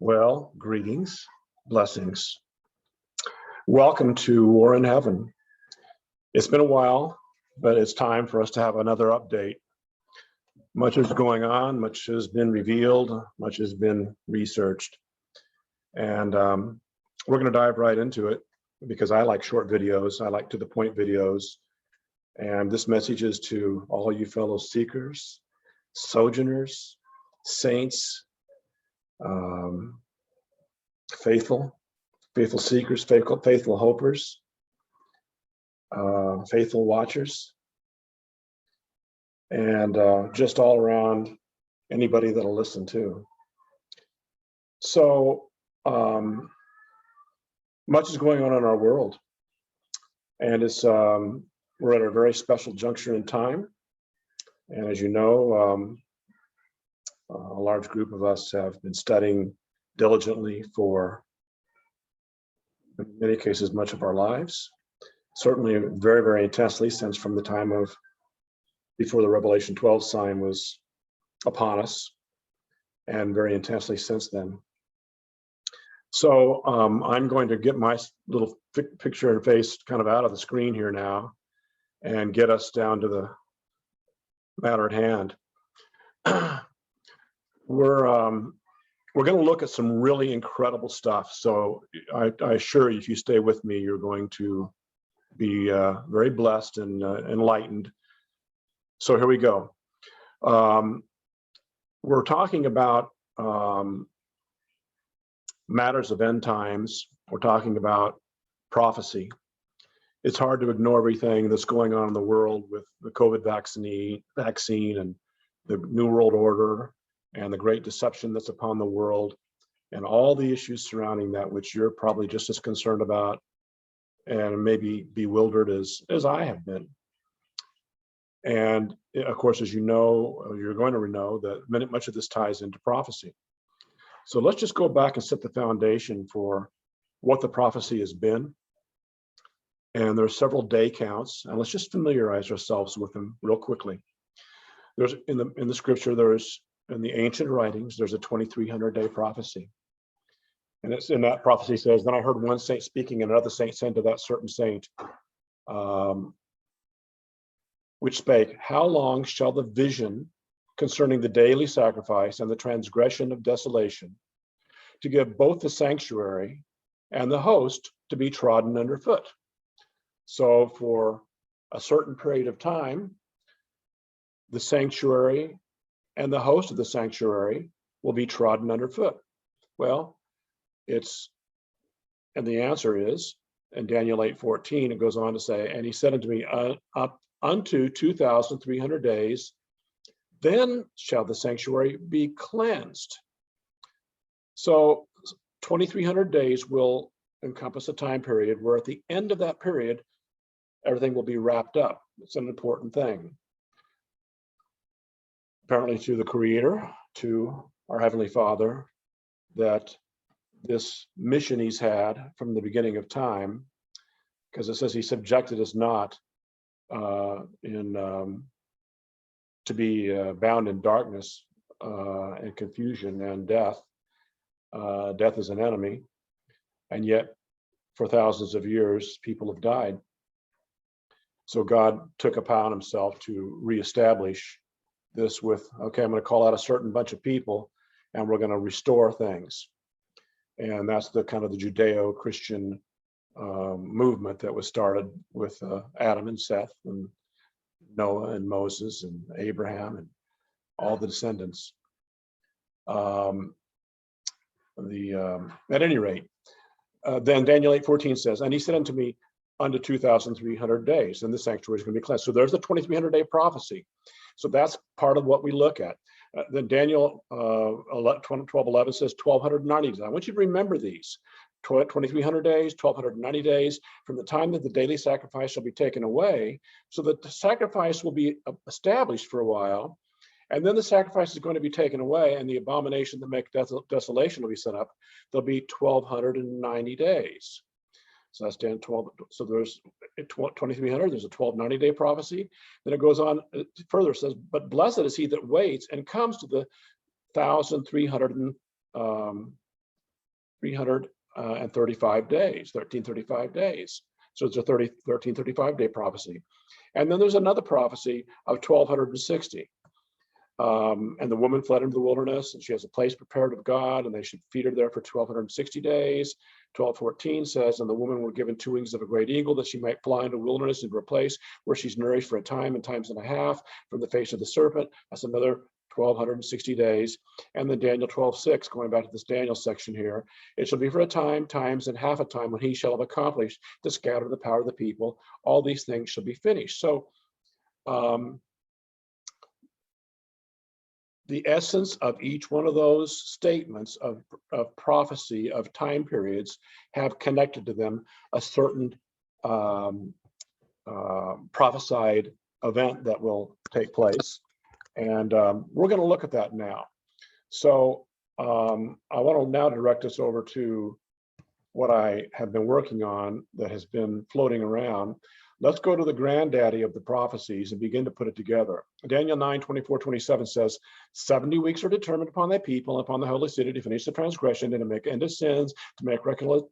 Well, greetings, blessings. Welcome to War in Heaven. It's been a while, but it's time for us to have another update. Much is going on, much has been revealed, much has been researched. And we're going to dive right into it because I like short videos. I like to-the-point videos. And this message is to all you fellow seekers, sojourners, saints, faithful seekers, faithful hopers, faithful watchers, and just all around anybody that'll listen to. So much is going on in our world, and it's we're at a very special juncture in time. And as you know, a large group of us have been studying diligently for, in many cases, much of our lives. Certainly very, very intensely since from the time of before the Revelation 12 sign was upon us, and very intensely since then. So I'm going to get my little picture and face kind of out of the screen here now and get us down to the matter at hand. We're going to look at some really incredible stuff. So I assure you, if you stay with me, you're going to be very blessed and enlightened. So here we go. We're talking about matters of end times. We're talking about prophecy. It's hard to ignore everything that's going on in the world with the COVID vaccine and the New World Order and the great deception that's upon the world and all the issues surrounding that, which you're probably just as concerned about and maybe bewildered as I have been. And of course, as you know, you're going to know that much of this ties into prophecy. So let's just go back and set the foundation for what the prophecy has been. And there are several day counts, and let's just familiarize ourselves with them real quickly. There's in the scripture, there's in the ancient writings, there's a 2300-day prophecy. And it's in that prophecy says, then I heard one saint speaking, and another saint said to that certain saint, which spake, how long shall the vision concerning the daily sacrifice and the transgression of desolation, to give both the sanctuary and the host to be trodden underfoot? So for a certain period of time, the sanctuary and the host of the sanctuary will be trodden underfoot. Well, and the answer is, in Daniel 8:14, it goes on to say, and he said unto me, up unto 2,300 days, then shall the sanctuary be cleansed. So 2,300 days will encompass a time period where at the end of that period, everything will be wrapped up. It's an important thing. Apparently to the Creator, to our Heavenly Father, that this mission he's had from the beginning of time, because it says he subjected us not to be bound in darkness and confusion and death. Death is an enemy, and yet for thousands of years, people have died. So God took upon himself to reestablish this with, okay, I'm going to call out a certain bunch of people and we're going to restore things. And that's the kind of the Judeo-Christian movement that was started with Adam and Seth and Noah and Moses and Abraham and all the descendants. At any rate, then Daniel 8:14 says, and he said unto me, unto 2,300 days, and the sanctuary is going to be cleansed. So there's the 2,300-day prophecy. So that's part of what we look at. Then Daniel 12:11 says 1,290 days. I want you to remember these. 2,300 days, 1,290 days, from the time that the daily sacrifice shall be taken away, so that the sacrifice will be established for a while, and then the sacrifice is going to be taken away, and the abomination that make desolation will be set up. There'll be 1,290 days. So that's 12. So there's 2,300. There's a 1,290-day prophecy. Then it goes on further. It says, "But blessed is he that waits and comes to the 1,300 1335 days. So it's a 1335-day prophecy. And then there's another prophecy of 1260. And the woman fled into the wilderness, and she has a place prepared of God, and they should feed her there for 1260 days. 1214 says, and the woman were given 2 wings of a great eagle, that she might fly into the wilderness, into a place where she's nourished for a time and times and a half from the face of the serpent. That's another 1260 days. And then Daniel 12:6, going back to this Daniel section here, it shall be for a time, times, and half a time, when he shall have accomplished to scatter the power of the people. All these things shall be finished. So the essence of each one of those statements of prophecy of time periods have connected to them a certain prophesied event that will take place. And we're going to look at that now. So I want to now direct us over to what I have been working on that has been floating around. Let's go to the granddaddy of the prophecies and begin to put it together. Daniel 9:24-27 says, 70 weeks are determined upon thy people and upon the holy city to finish the transgression and to make end of sins, to make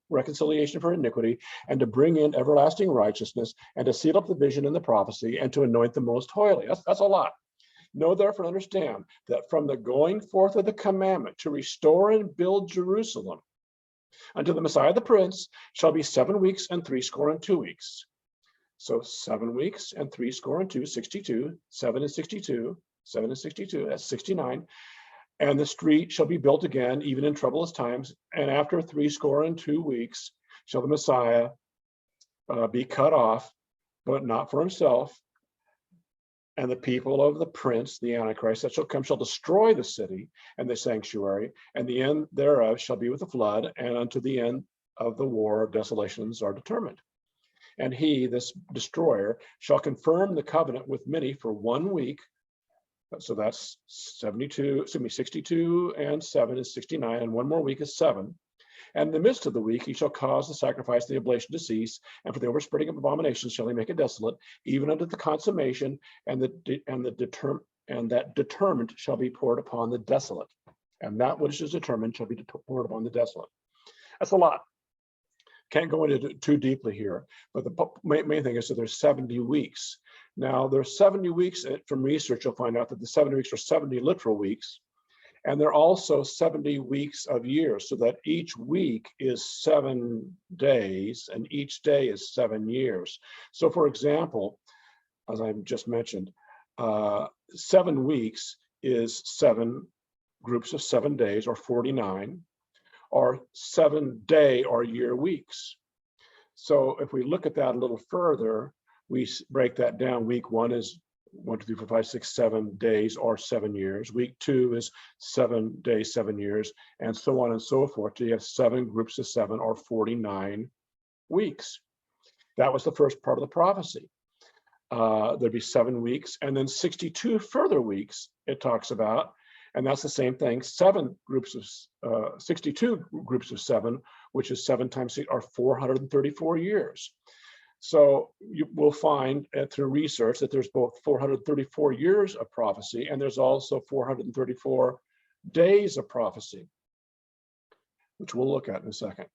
reconciliation for iniquity, and to bring in everlasting righteousness, and to seal up the vision and the prophecy, and to anoint the most holy. That's a lot. Know therefore, understand that from the going forth of the commandment to restore and build Jerusalem unto the Messiah the Prince shall be 7 weeks and 62 weeks. So 7 weeks and 62, 62, 7 and 62, 7 and 62, that's 69. And the street shall be built again, even in troublous times. And after 62 weeks shall the Messiah be cut off, but not for himself. And the people of the prince, the Antichrist, that shall come, shall destroy the city and the sanctuary, and the end thereof shall be with the flood, and unto the end of the war of desolations are determined. And he, this destroyer, shall confirm the covenant with many for 1 week. So that's 62 and 7 is 69, and 1 more week is 7. And in the midst of the week, he shall cause the sacrifice and the oblation to cease, and for the overspreading of abominations shall he make it desolate, even unto the consummation, and that determined shall be poured upon the desolate. And that which is determined shall be poured upon the desolate. That's a lot. Can't go into it too deeply here, but the main thing is that there's 70 weeks. Now, there's 70 weeks. From research, you'll find out that the 70 weeks are 70 literal weeks. And there are also 70 weeks of years, so that each week is 7 days, and each day is 7 years. So, for example, as I just mentioned, 7 weeks is 7 groups of 7 days, or 49, or 7 day or year weeks. So if we look at that a little further, we break that down. Week 1 is 1, 2, 3, 4, 5, 6, 7 days or 7 years. Week 2 is 7 days, 7 years, and so on and so forth. So you have 7 groups of 7 or 49 weeks. That was the first part of the prophecy. There'd be 7 weeks, and then 62 further weeks it talks about, and that's the same thing. 7 groups of 62 groups of 7, which is 7 times 6 are 434 years. So you will find through research that there's both 434 years of prophecy, and there's also 434 days of prophecy, which we'll look at in a second.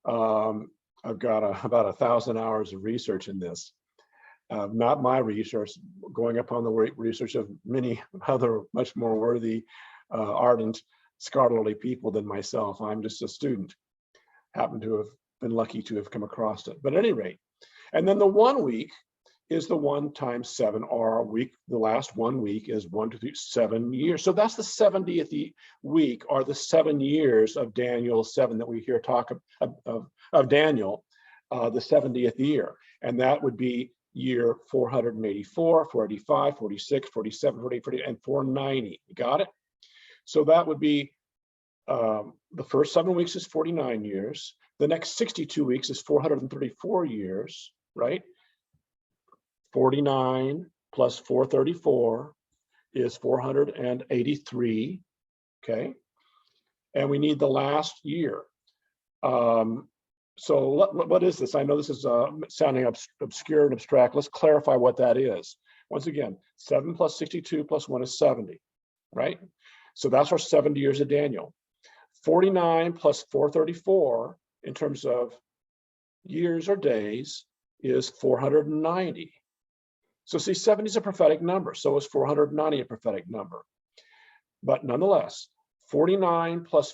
I've got about 1,000 hours of research in this. Not my research, going upon the research of many other much more worthy, ardent, scholarly people than myself. I'm just a student, happen to have been lucky to have come across it. But at any rate, and then the 1 week is the 1 times 7, or a week. The last 1 week is 1, 2, 3, 7 years. So that's the 70th week, or the 7 years of Daniel 7 that we hear talk of Daniel, the 70th year. And that would be year 484, 485, 46, 47, 48, 48, and 490. You got it? So that would be the first 7 weeks is 49 years. The next 62 weeks is 434 years, right? 49 plus 434 is 483, okay? And we need the last year. So what is this? I know this is sounding obscure and abstract. Let's clarify what that is. Once again, 7 plus 62 plus 1 is 70, right? So that's our 70 years of Daniel. 49 plus 434 in terms of years or days is 490. So see, 70 is a prophetic number, so is 490 a prophetic number. But nonetheless, 49 plus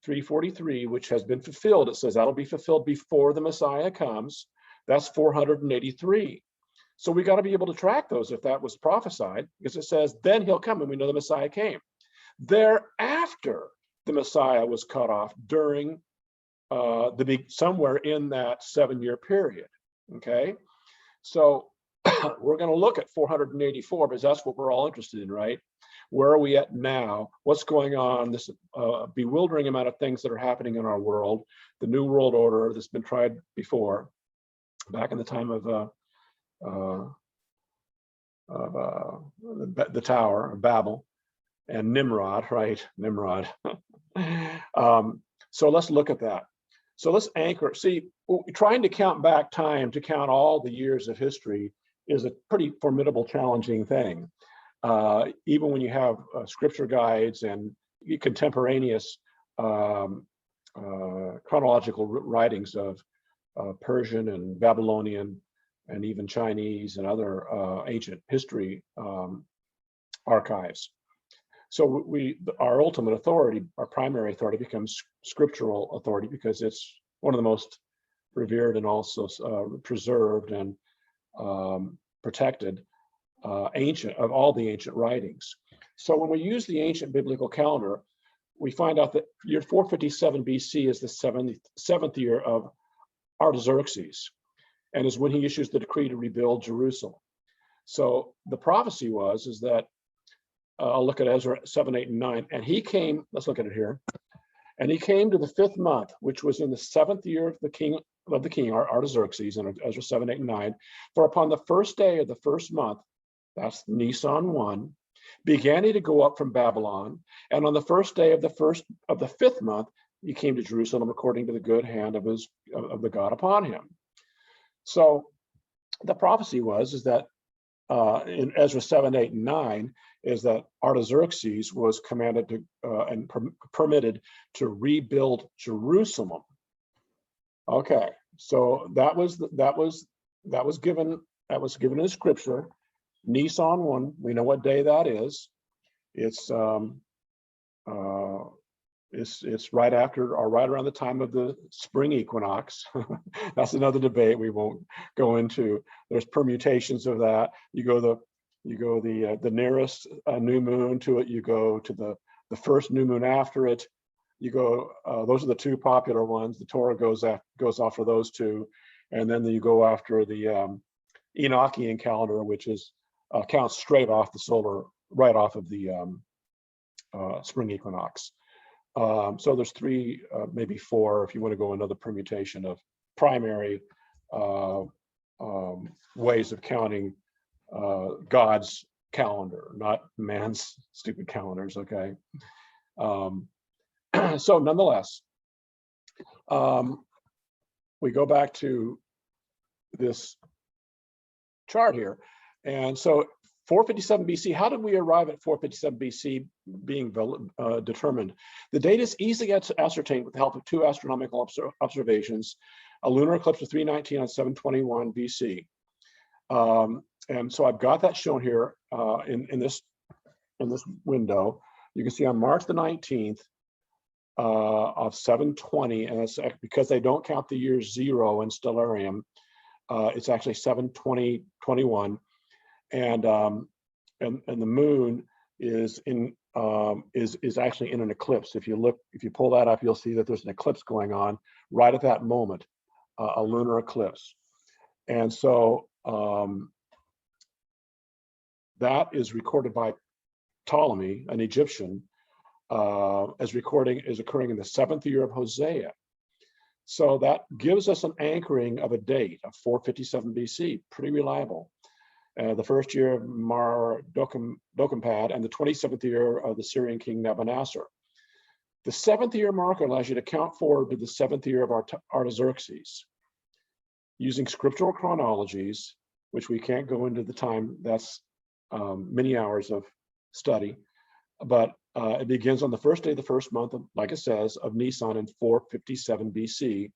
343, which has been fulfilled, it says that'll be fulfilled before the Messiah comes, that's 483. So we got to be able to track those if that was prophesied, because it says, then he'll come, and we know the Messiah came. Thereafter, the Messiah was cut off during somewhere in that 7-year period, okay? So we're going to look at 484, because that's what we're all interested in, right? Where are we at now? What's going on? This bewildering amount of things that are happening in our world, the New World Order that's been tried before, back in the time of the Tower of Babel and Nimrod, right? Nimrod. So let's look at that. So let's anchor. See, trying to count back time to count all the years of history is a pretty formidable, challenging thing. Even when you have scripture guides and contemporaneous chronological writings of Persian and Babylonian and even Chinese and other ancient history archives. So our ultimate authority, our primary authority, becomes scriptural authority, because it's one of the most revered and also preserved and protected ancient of all the ancient writings. So when we use the ancient biblical calendar, we find out that year 457 BC is the seventh year of Artaxerxes, and is when he issues the decree to rebuild Jerusalem. So the prophecy is that I'll look at Ezra 7, 8, and 9, and he came. Let's look at it here. And he came to the 5th month, which was in the 7th year of the king Artaxerxes, in Ezra 7, 8, and 9. For upon the first day of the 1st month, that's Nisan 1, began he to go up from Babylon, and on the first day of the 5th month, he came to Jerusalem according to the good hand of the God upon him. So the prophecy is that in Ezra 7, 8, and 9 is that Artaxerxes was commanded to and permitted to rebuild Jerusalem. Okay, so that was given in the scripture. Nisan 1, we know what day that is. It's right after or right around the time of the spring equinox. That's another debate we won't go into. There's permutations of that. You go the nearest new moon to it. You go to the first new moon after it. You go. Those are the two popular ones. The Torah goes after those two, and then you go after the Enochian calendar, which is counts straight off the solar, right off of the spring equinox. So there's 3, maybe 4, if you want to go another permutation of primary ways of counting God's calendar, not man's stupid calendars, okay? So nonetheless, we go back to this chart here. And so 457 BC, how did we arrive at 457 BC being determined? The date is easily ascertained with the help of 2 astronomical observations, a lunar eclipse of 319 on 721 BC. And so I've got that shown here in this window. You can see on March the 19th of 720, and it's because they don't count the year 0 in stellarium, it's actually 720-21. And the moon is actually in an eclipse. If you pull that up, you'll see that there's an eclipse going on right at that moment, a lunar eclipse. And so that is recorded by Ptolemy, an Egyptian, as occurring in the 7th year of Hosea. So that gives us an anchoring of a date of 457 BC, pretty reliable. The 1st year of Mar-Dokhempad, and the 27th year of the Syrian king Nebuchadnezzar. The 7th year marker allows you to count forward to the 7th year of Artaxerxes. Using scriptural chronologies, which we can't go into the time, that's many hours of study, but It begins on the first day of the first month, like it says, of Nisan in 457 BC,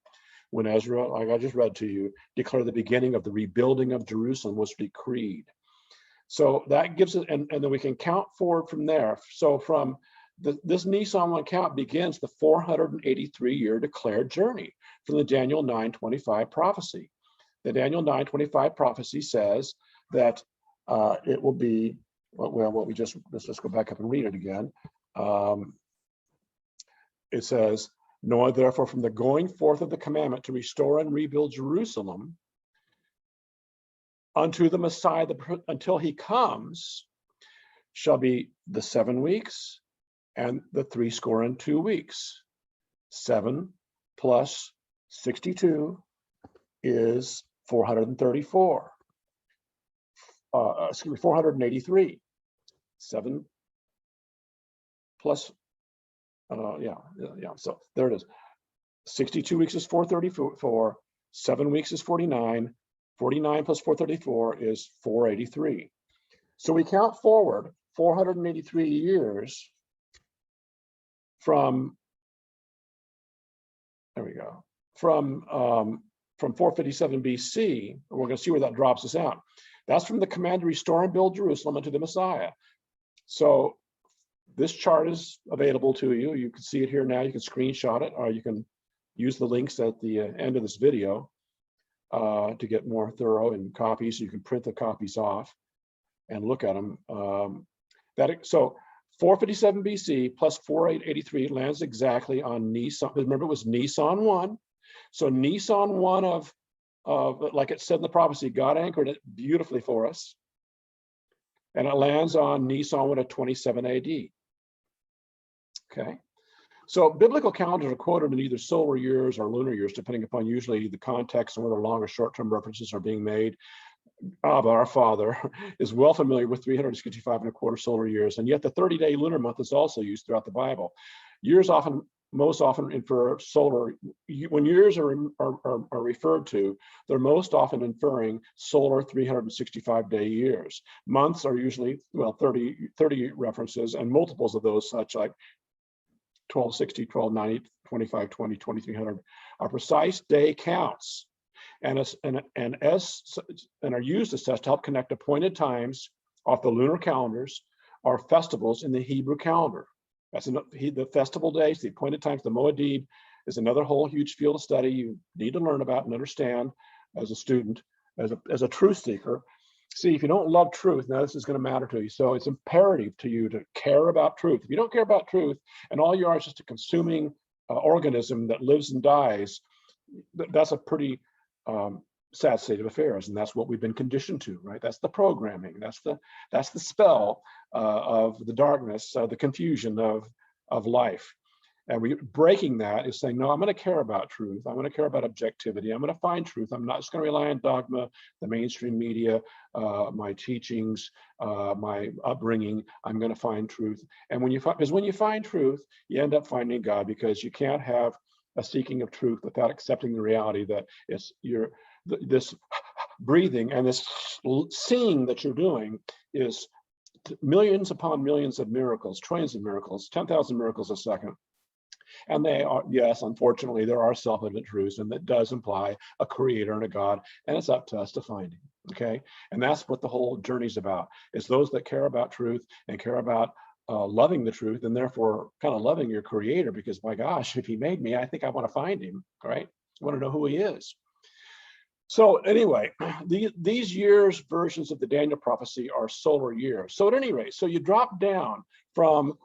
when Ezra, like I just read to you, declared the beginning of the rebuilding of Jerusalem was decreed. So that gives it, and then we can count forward from there. So from this Nisan 1 count begins the 483-year declared journey from the Daniel 9:25 prophecy. The Daniel 9:25 prophecy says that it will be, let's just go back up and read it again. It says, "Know therefore from the going forth of the commandment to restore and rebuild Jerusalem unto the Messiah until he comes shall be the 7 weeks and the 62 weeks. 7 plus 62 is 434. 483. 7 plus, so there it is. 62 weeks is 434, 7 weeks is 49, 49 plus 434 is 483. So we count forward 483 years from, there we go, from 457 BC, and we're going to see where that drops us out. That's from the command to restore and build Jerusalem unto the Messiah. So this chart is available to you. You can see it here now. You can screenshot it, or you can use the links at the end of this video to get more thorough in copies. You can print the copies off and look at them. So 457 BC plus 483 lands exactly on Nisan. Remember, it was Nisan 1. So Nisan 1 of like it said in the prophecy, God anchored it beautifully for us. And it lands on Nisan 1 of 27 AD. Okay. So biblical calendars are quoted in either solar years or lunar years, depending upon usually the context and whether long or short-term references are being made. Abba, our Father, is well familiar with 365.25 solar years, and yet the 30-day lunar month is also used throughout the Bible. Years most often infer solar. When years are referred to, they're most often inferring solar 365-day years. Months are usually, 30 references, and multiples of those, such like 1260, 1290, 2520, 2300, are precise day counts, and are used as such to help connect appointed times off the lunar calendars or festivals in the Hebrew calendar. That's the festival days, the appointed times. The Moedim is another whole huge field of study you need to learn about and understand as a student, as a truth seeker. See, if you don't love truth, now this is going to matter to you. So it's imperative to you to care about truth. If you don't care about truth, and all you are is just a consuming organism that lives and dies, that's a pretty sad state of affairs, and that's what we've been conditioned to, right? That's the programming. That's the spell of the darkness, the confusion of life. And breaking that is saying, no, I'm going to care about truth. I'm going to care about objectivity. I'm going to find truth. I'm not just going to rely on dogma, the mainstream media, my teachings, my upbringing. I'm going to find truth. And when you find truth, you end up finding God, because you can't have a seeking of truth without accepting the reality that this breathing and this seeing that you're doing is millions upon millions of miracles, trillions of miracles, 10,000 miracles a second. And they are, yes, unfortunately, there are self-evident truths, and that does imply a creator and a God, and it's up to us to find him, okay? And that's what the whole journey's about, is those that care about truth and care about loving the truth, and therefore kind of loving your creator, because my gosh, if he made me, I think I want to find him, right? I want to know who he is. So anyway, these years versions of the Daniel prophecy are solar years. So at any rate, so you drop down from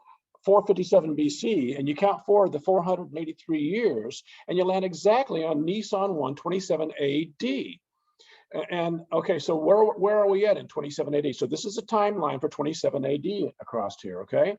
457 BC and you count forward the 483 years, and you land exactly on Nisan 1, 27 AD. And okay, so where are we at in 27 AD? So this is a timeline for 27 AD across here, okay?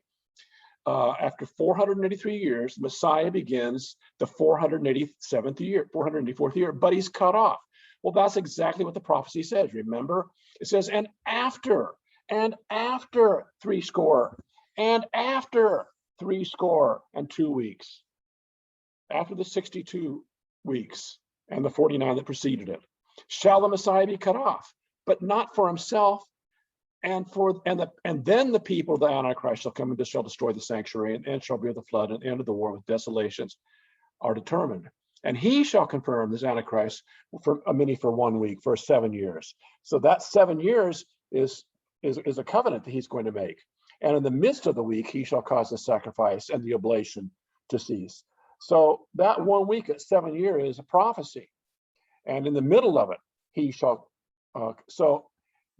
After 483 years, the Messiah begins the 484th year, but he's cut off. Well, that's exactly what the prophecy says. Remember, it says, and after 362 weeks, after the 62 weeks and the 49 that preceded it, shall the Messiah be cut off, but not for himself, and then the people of the Antichrist shall come and shall destroy the sanctuary, and shall be the flood, and the end of the war with desolations are determined. And he shall confirm this Antichrist for many for 1 week, for 7 years. So that 7 years is a covenant that he's going to make. And in the midst of the week, he shall cause the sacrifice and the oblation to cease. So that 1 week at 7 years is a prophecy. And in the middle of it, he shall,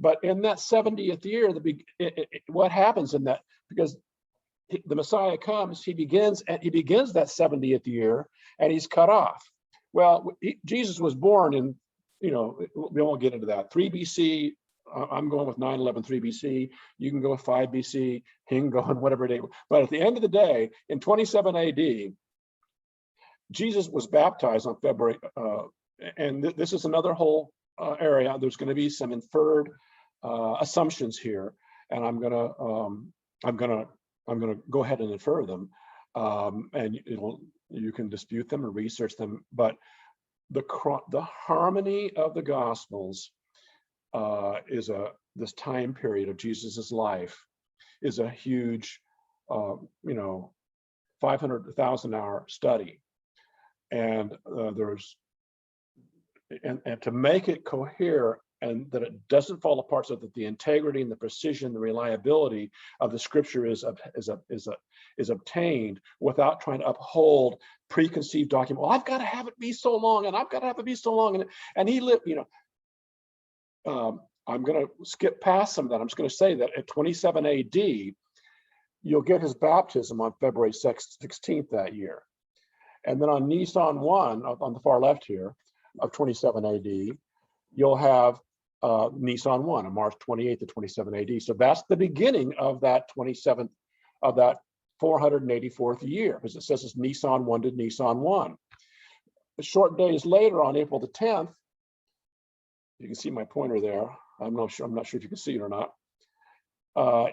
but in that 70th year, what happens in that, because the Messiah comes, he begins that 70th year, and he's cut off. Well, Jesus was born in, we won't get into that, 3 BC. I'm going with 9/11, 3 BC. You can go with 5 BC. He can go on whatever day. But at the end of the day, in 27 AD, Jesus was baptized on February, and this is another whole area. There's going to be some inferred assumptions here, and I'm gonna go ahead and infer them, and you can dispute them or research them. But the harmony of the Gospels is this time period of Jesus's life is a huge, 500,000-hour study, and and to make it cohere and that it doesn't fall apart, so that the integrity and the precision, the reliability of the Scripture is obtained without trying to uphold preconceived document. Well, I've got to have it be so long, and I've got to have it be so long, and he lived. I'm going to skip past some of that. I'm just going to say that at 27 AD, you'll get his baptism on February 16th that year, and then on Nisan 1 on the far left here of 27 AD, you'll have Nisan 1 on March 28th of 27 AD. So that's the beginning of that 484th year, because it says it's Nisan 1 to Nisan 1. A short days later, on April the 10th, you can see my pointer there. I'm not sure if you can see it or not.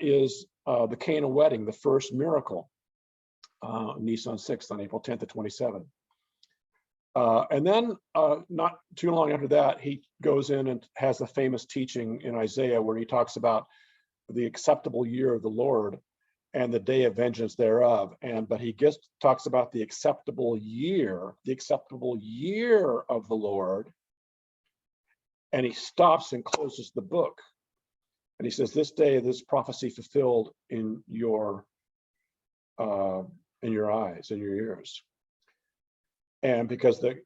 Is the Cana wedding, the first miracle, Nisan 6th on April 10th of 27. And then not too long after that, he goes in and has the famous teaching in Isaiah where he talks about the acceptable year of the Lord and the day of vengeance thereof. But he talks about the acceptable year of the Lord. And he stops and closes the book. And he says, this day, this prophecy fulfilled in your eyes, in your ears. And because the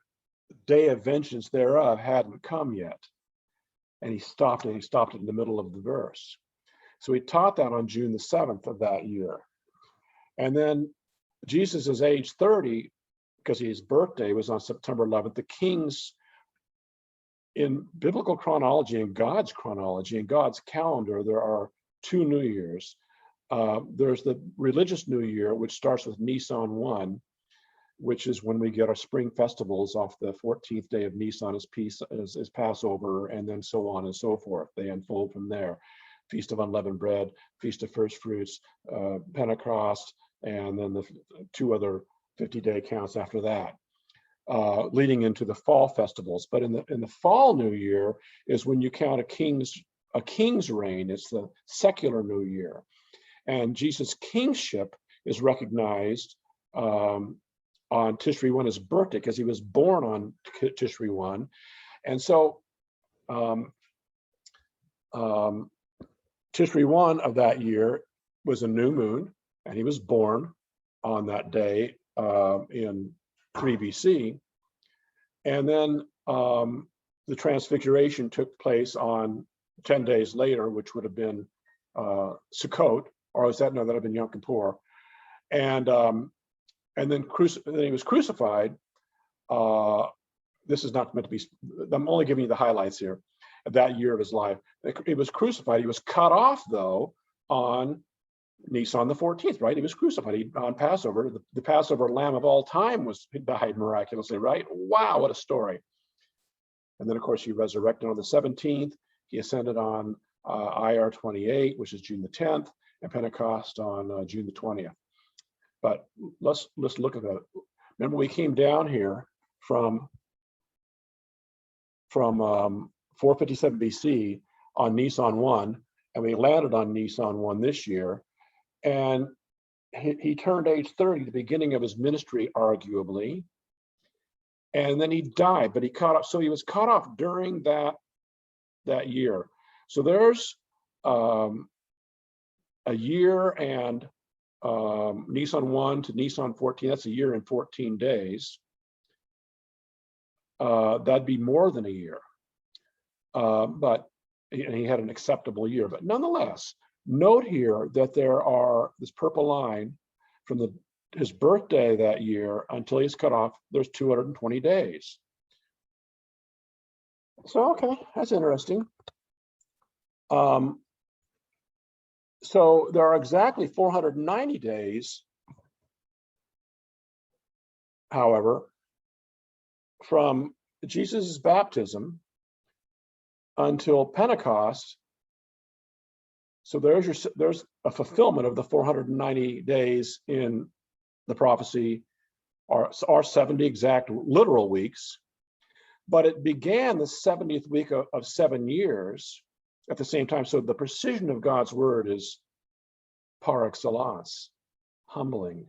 day of vengeance thereof hadn't come yet. And he stopped it in the middle of the verse. So he taught that on June the 7th of that year. And then Jesus is age 30, because his birthday was on September 11th. The kings, in biblical chronology and God's chronology and God's calendar, there are 2 New Years. There's the religious New Year, which starts with Nisan 1, which is when we get our spring festivals off the 14th day of Nisan as Passover, and then so on and so forth. They unfold from there. Feast of Unleavened Bread, Feast of First Fruits, Pentecost, and then the 2 other 50-day counts after that, leading into the fall festivals. But in the fall New Year is when you count a king's reign. It's the secular New Year, and Jesus' kingship is recognized on Tishri 1, his birthday, because he was born on Tishri 1. And so Tishri 1 of that year was a new moon, and he was born on that day in 3 BC. And then the transfiguration took place on 10 days later, which would have been Sukkot, or was that? No, that would have been Yom Kippur. And then he was crucified. This is not meant to be, I'm only giving you the highlights here of that year of his life. He was crucified. He was cut off, though, on Nisan the 14th, right? He was crucified on Passover. The Passover lamb of all time died miraculously, right? Wow, what a story. And then, of course, he resurrected on the 17th. He ascended on IR 28, which is June the 10th, and Pentecost on June the 20th. But let's look at that. Remember, we came down here from 457 BC on Nisan 1, and we landed on Nisan 1 this year. And he turned age 30 at the beginning of his ministry, arguably. And then he died, but he caught up. So he was caught off during that year. So there's a year and Nisan 1 to Nisan 14. That's a year and 14 days. That'd be more than a year. But he had an acceptable year. But nonetheless, note here that there are this purple line from his birthday that year until he's cut off. There's 220 days. So, okay, that's interesting. So there are exactly 490 days, however, from Jesus' baptism until Pentecost. So there's a fulfillment of the 490 days in the prophecy, are 70 exact literal weeks, but it began the 70th week of 7 years at the same time. So the precision of God's word is par excellence, humbling,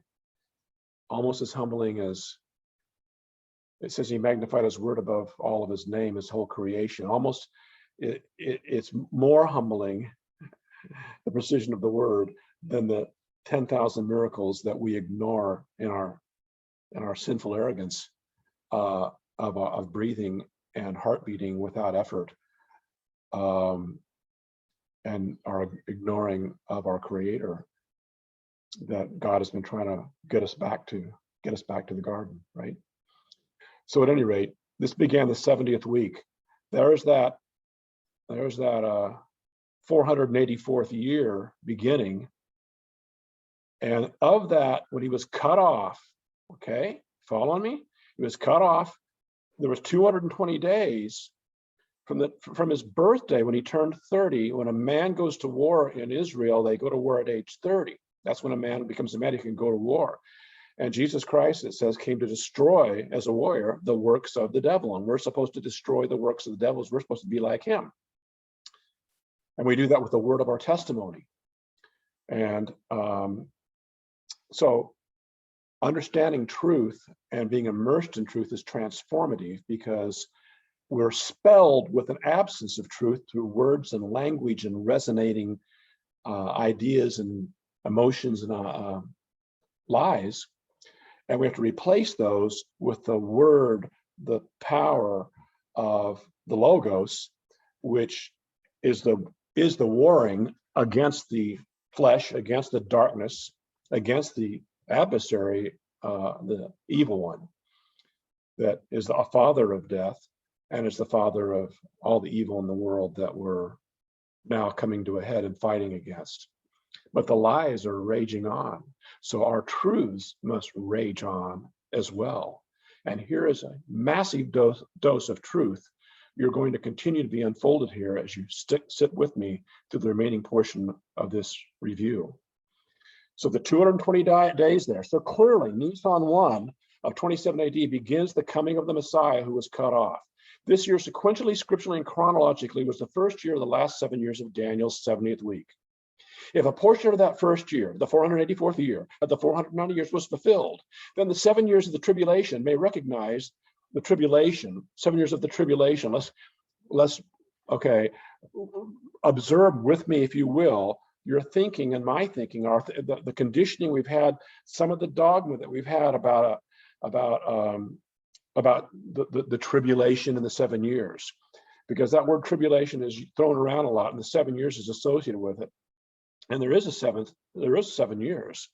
almost as humbling as it says he magnified his word above all of his name, his whole creation. Almost it's more humbling, the precision of the word, than the 10,000 miracles that we ignore in our sinful arrogance of breathing and heart beating without effort, and our ignoring of our Creator that God has been trying to get us back to the garden, right? So at any rate, this began the 70th week. There's that 484th year beginning. And of that, when he was cut off, okay, follow me? He was cut off. There was 220 days from his birthday when he turned 30. When a man goes to war in Israel, they go to war at age 30. That's when a man becomes a man who can go to war. And Jesus Christ, it says, came to destroy, as a warrior, the works of the devil. And we're supposed to destroy the works of the devil. We're supposed to be like him. And we do that with the word of our testimony. And so understanding truth and being immersed in truth is transformative, because we're spelled with an absence of truth through words and language and resonating ideas and emotions and lies. And we have to replace those with the word, the power of the Logos, which is the warring against the flesh, against the darkness, against the adversary, the evil one, that is the father of death and is the father of all the evil in the world that we're now coming to a head and fighting against. But the lies are raging on, so our truths must rage on as well. And here is a massive dose of truth. You're going to continue to be unfolded here as you sit with me through the remaining portion of this review. So the 220 days there. So clearly, Nisan 1 of 27 AD begins the coming of the Messiah who was cut off. This year, sequentially, scripturally, and chronologically, was the first year of the last 7 years of Daniel's 70th week. If a portion of that first year, the 484th year of the 490 years, was fulfilled, then the 7 years of the tribulation may recognize the tribulation, 7 years of the tribulation. Let's observe with me, if you will, your thinking and my thinking, the conditioning we've had, some of the dogma that we've had about the tribulation in the 7 years, because that word tribulation is thrown around a lot, and the 7 years is associated with it. And there is 7 years,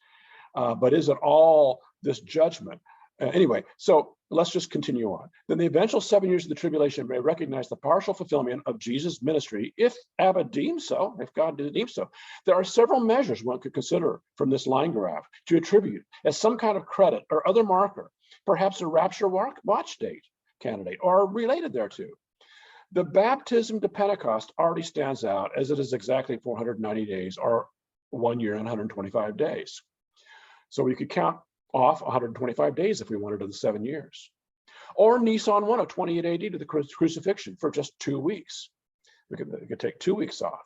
but is it all this judgment? Anyway, so let's just continue on. Then the eventual 7 years of the tribulation may recognize the partial fulfillment of Jesus' ministry, if Abba deems so, if God deems so. There are several measures one could consider from this line graph to attribute as some kind of credit or other marker, perhaps a rapture watch date candidate or related thereto. The baptism to Pentecost already stands out, as it is exactly 490 days, or 1 year and 125 days. So we could count off 125 days if we wanted to the 7 years. Or Nisan 1 of 28 AD to the crucifixion for just 2 weeks. We could take 2 weeks off.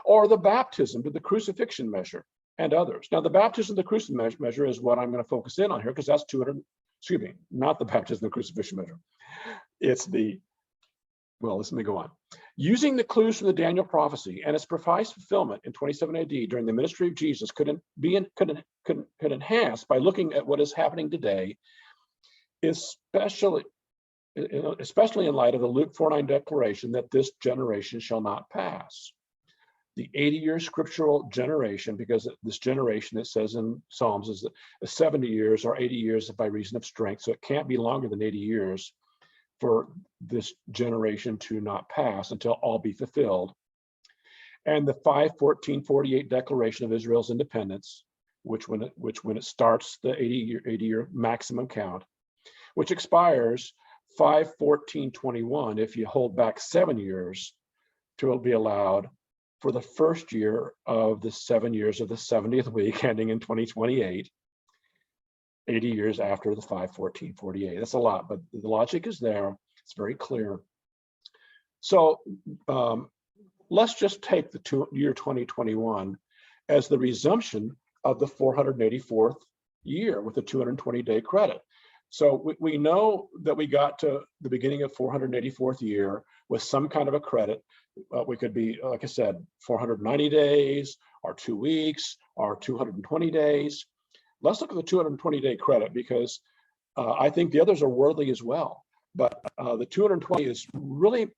or the baptism to the crucifixion measure and others. Now, the baptism to the crucifixion measure is what I'm going to focus in on here, because that's 200, excuse me, not the baptism to the crucifixion measure. It's the, well, let me go on. Using the clues from the Daniel prophecy and its precise fulfillment in 27 AD during the ministry of Jesus could enhance by looking at what is happening today, especially in light of the Luke 4:9 declaration that this generation shall not pass. The 80-year scriptural generation, because this generation, it says in Psalms, is 70 years or 80 years by reason of strength. So it can't be longer than 80 years for this generation to not pass until all be fulfilled. And the 5/14/48 declaration of Israel's independence, which when it starts the 80-year maximum count, which expires 5/14/21 if you hold back 7 years to be allowed for the first year of the 7 years of the 70th week ending in 2028, 80 years after the 5/14/48. That's a lot, but the logic is there. It's very clear. So let's just take the year 2021 as the resumption of the 484th year with a 220-day credit. So we know that we got to the beginning of 484th year with some kind of a credit. We could be, like I said, 490 days or 2 weeks or 220 days. Let's look at the 220-day credit, because I think the others are worthy as well. But the 220 is really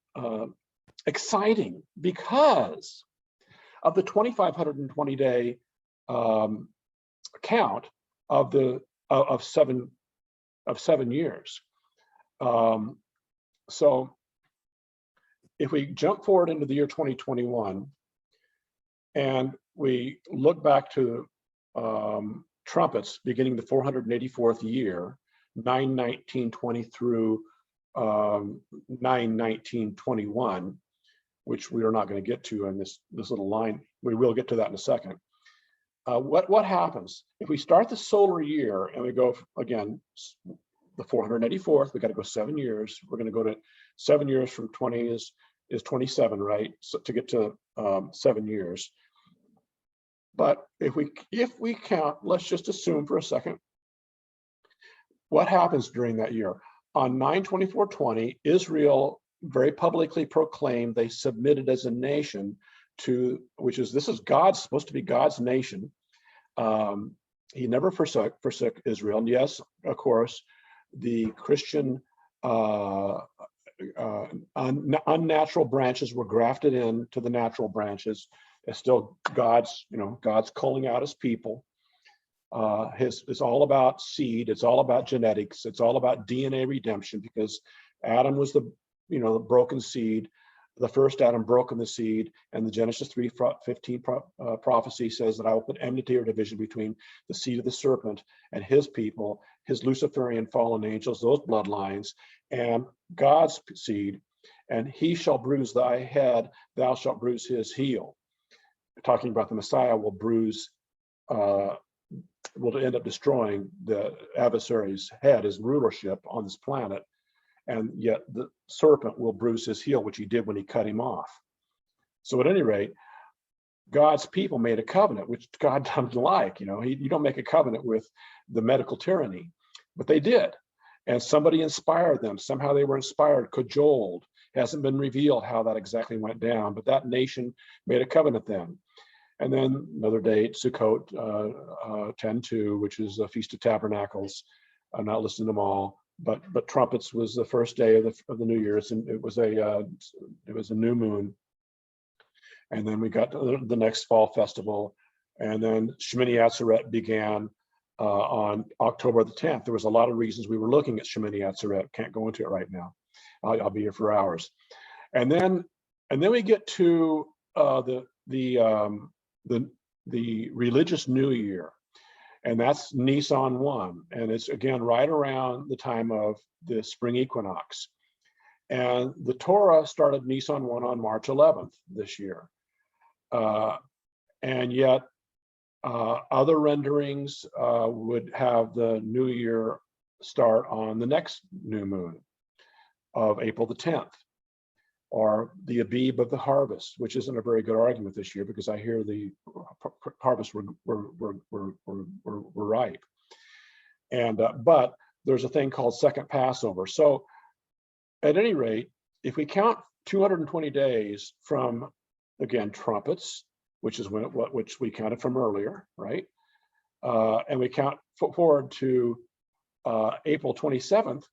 exciting because of the 2,520-day count of 7 years. So if we jump forward into the year 2021 and we look back to trumpets beginning the 484th year, 9/19/20 through 9/19/21, which we are not going to get to in this little line. We will get to that in a second. What happens if we start the solar year and we go again, the 484th, we got to go 7 years. We're going to go to 7 years from 20 is 27, right? So to get to 7 years. But if we count, let's just assume for a second, what happens during that year? On 9/24/20, Israel very publicly proclaimed they submitted as a nation to, this is God's, supposed to be God's nation. He never forsook Israel. And yes, of course, the Christian unnatural branches were grafted into the natural branches. It's still God's, God's calling out his people. It's all about seed. It's all about genetics. It's all about DNA redemption, because Adam was the broken seed. The first Adam broken the seed, and the Genesis 3:15 prophecy says that I will put enmity or division between the seed of the serpent and his people, his Luciferian fallen angels, those bloodlines, and God's seed, and he shall bruise thy head, thou shalt bruise his heel. Talking about the Messiah will end up destroying the adversary's head, his rulership on this planet. And yet the serpent will bruise his heel, which he did when he cut him off. So at any rate, God's people made a covenant, which God doesn't like. You don't make a covenant with the medical tyranny, but they did. And somebody inspired them. Somehow they were inspired, cajoled. It hasn't been revealed how that exactly went down, but that nation made a covenant then. And then another date, Sukkot 10/2, which is a Feast of Tabernacles. I'm not listing them all. But trumpets was the first day of the New Year's, and it was a new moon. And then we got the next fall festival, and then Shemini Atzeret began on October the 10th. There was a lot of reasons we were looking at Shemini Atzeret. Can't go into it right now. I'll be here for hours. And then we get to the religious New Year. And that's Nisan 1. And it's again right around the time of the spring equinox. And the Torah started Nisan 1 on March 11th this year. And yet other renderings would have the new year start on the next new moon of April the 10th. or the Abib of the harvest, which isn't a very good argument this year because I hear the harvest were ripe. And but there's a thing called second Passover. So at any rate, if we count 220 days from, again, trumpets, which is which we counted from earlier, right? And we count forward to April 27th,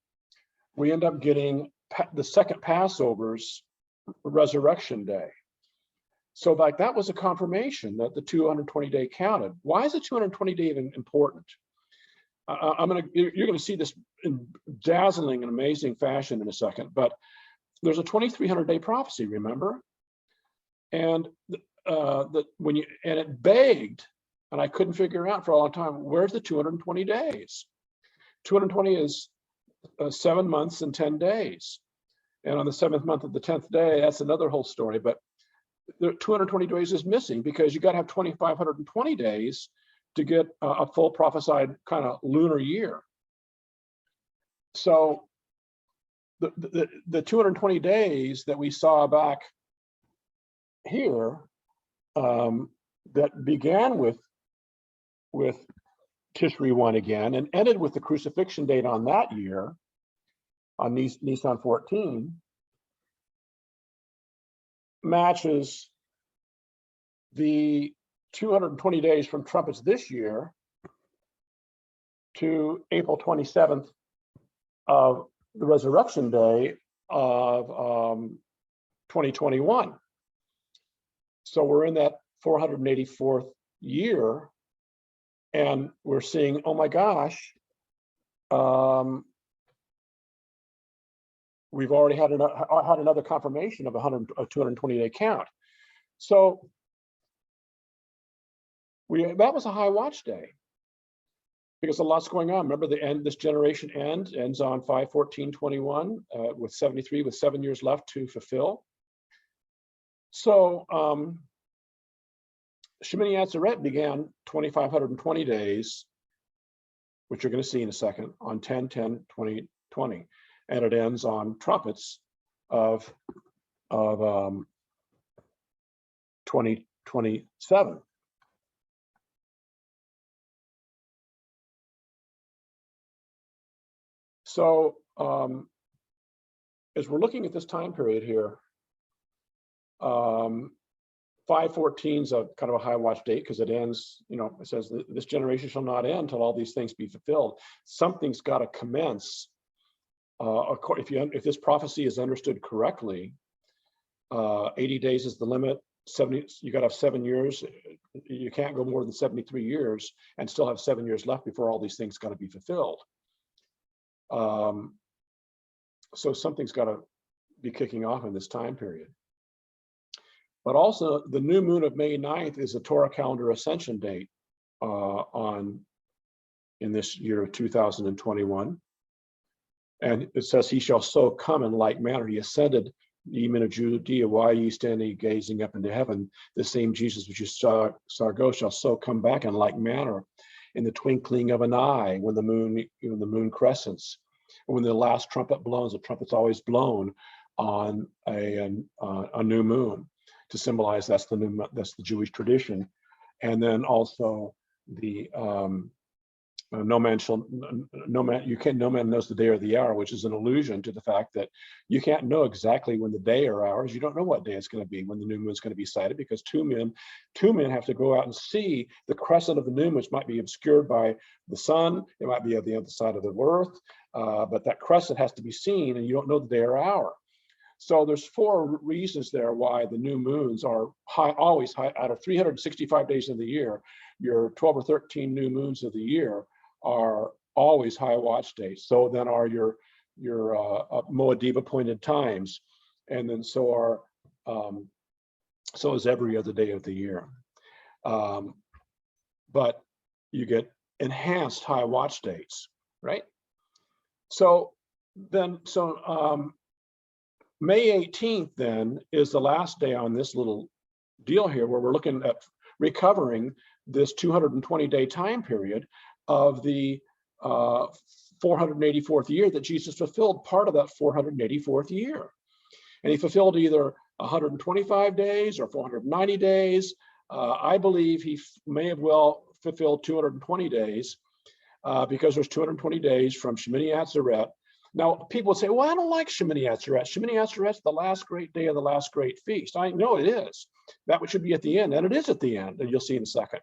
we end up getting the second Passover's resurrection day. So like that was a confirmation that the 220 day counted. Why is the 220 day even important? You're gonna see this in dazzling and amazing fashion in a second, but there's a 2300 day prophecy, remember? And it begged, and I couldn't figure out for a long time, where's the 220 days? 220 is 7 months and 10 days. And on the 7th month of the 10th day, that's another whole story, but the 220 days is missing because you got to have 2,520 days to get a full prophesied kind of lunar year. So the 220 days that we saw back here that began with Tishri 1 again and ended with the crucifixion date on that year, on Nisan 14, matches the 220 days from trumpets this year to April 27th of the resurrection day of 2021. So we're in that 484th year, and we're seeing, oh my gosh, we've already had another confirmation of a 220 day count. So that was a high watch day because a lot's going on. Remember, this generation ends on 5/14/21 with 73, with 7 years left to fulfill. So Shemini Atzeret began 2,520 days, which you're going to see in a second, on 10/10/2020, and it ends on trumpets of 2027. So as we're looking at this time period here, 5/14 is a kind of a high watch date because it ends, it says this generation shall not end until all these things be fulfilled. Something's got to commence. If this prophecy is understood correctly, 80 days is the limit. 70, you got to have 7 years. You can't go more than 73 years and still have 7 years left before all these things got to be fulfilled. So something's got to be kicking off in this time period. But also the new moon of May 9th is a Torah calendar ascension date in this year of 2021. And it says, he shall so come in like manner. He ascended, ye men of Judea, why ye standing gazing up into heaven? The same Jesus which you saw go shall so come back in like manner, in the twinkling of an eye, when the moon crescents. And when the last trumpet blows, the trumpet's always blown on a new moon to symbolize that's the Jewish tradition. And then also the no man knows the day or the hour, which is an allusion to the fact that you can't know exactly when the day or hours. You don't know what day it's going to be when the new moon is going to be sighted, because two men have to go out and see the crescent of the moon, which might be obscured by the sun. It might be at the other side of the earth, but that crescent has to be seen, and you don't know the day or hour. So there's 4 reasons there why the new moons are always high. Out of 365 days of the year, your 12 or 13 new moons of the year are always high watch days. So then are your Moedim appointed times, and then so is every other day of the year. But you get enhanced high watch dates, right? So May 18th then is the last day on this little deal here, where we're looking at recovering this 220-day time period of the 484th year that Jesus fulfilled part of that 484th year. And he fulfilled either 125 days or 490 days. I believe he may have well fulfilled 220 days because there's 220 days from Shemini Atzeret. Now, people would say, well, I don't like Shemini Atzeret. Shemini Atzeret's the last great day of the last great feast. I know it is. That should be at the end, and it is at the end, and you'll see in a second.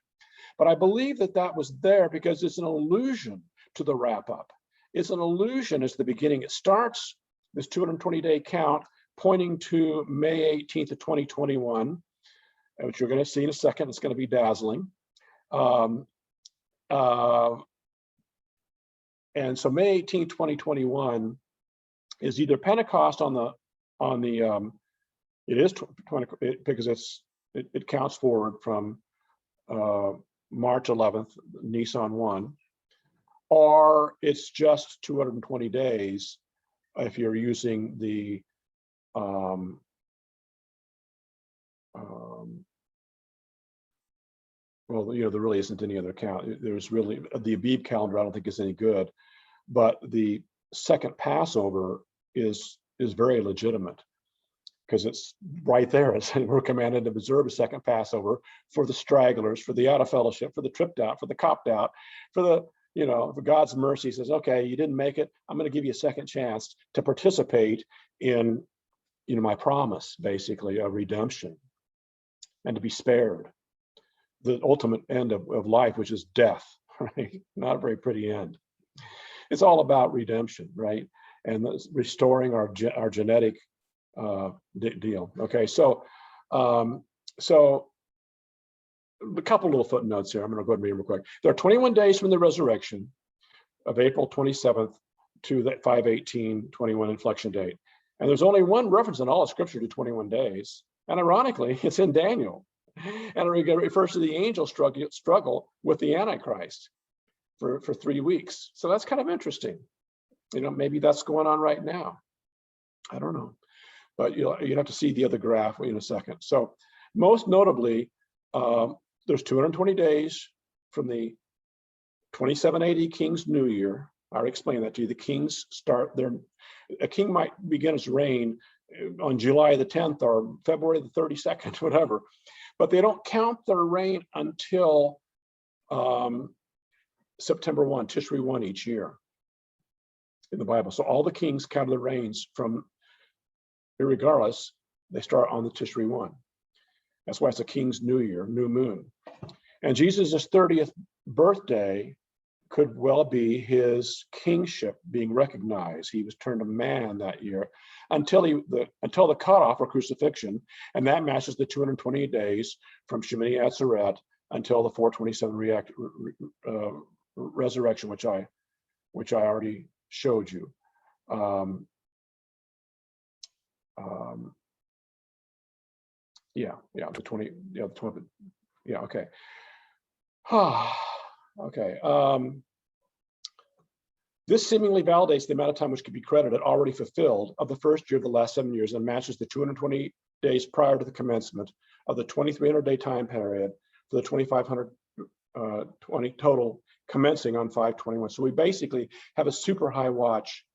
But I believe that that was there because it's an allusion to the wrap-up. It's an allusion as the beginning. It starts this 220-day count pointing to May 18th of 2021, which you're going to see in a second. It's going to be dazzling. And so May 18th, 2021 is either Pentecost it is 20 because it counts forward from March 11th, Nisan 1, or it's just 220 days if you're using the well, there really isn't any other count. There's really the Abib calendar. I don't think is any good, but the second Passover is very legitimate because it's right there. We're commanded to observe a second Passover for the stragglers, for the out of fellowship, for the tripped out, for the copped out, for the for God's mercy says, okay, you didn't make it. I'm going to give you a second chance to participate in my promise, basically, of redemption and to be spared. The ultimate end of life, which is death, right? Not a very pretty end. It's all about redemption, right? And restoring our genetic deal. Okay, so a couple little footnotes here. I'm going to go ahead and read real quick. There are 21 days from the resurrection of April 27th to the 5/18/21 inflection date. And there's only one reference in all of Scripture to 21 days. And ironically, it's in Daniel. And it refers to the angel struggle with the Antichrist for 3 weeks. So that's kind of interesting. Maybe that's going on right now. I don't know. But you'd have to see the other graph in a second. So most notably, there's 220 days from the 27 AD King's New Year. I already explained that to you. The kings a king might begin his reign on July the 10th or February the 32nd, whatever. But they don't count their reign until September 1, Tishri 1 each year in the Bible. So all the kings count their reigns from, irregardless, they start on the Tishri 1. That's why it's a King's New Year, new moon. And Jesus' 30th birthday could well be his kingship being recognized. He was turned a man that year until the cutoff or crucifixion, and that matches the 220 days from Shemini Atzeret until the 427 resurrection, which I already showed you. The 20, the 20, okay. Okay. This seemingly validates the amount of time which could be credited already fulfilled of the first year of the last 7 years and matches the 220 days prior to the commencement of the 2,300-day time period for the 2,520 total commencing on 5/21. So we basically have a super high watch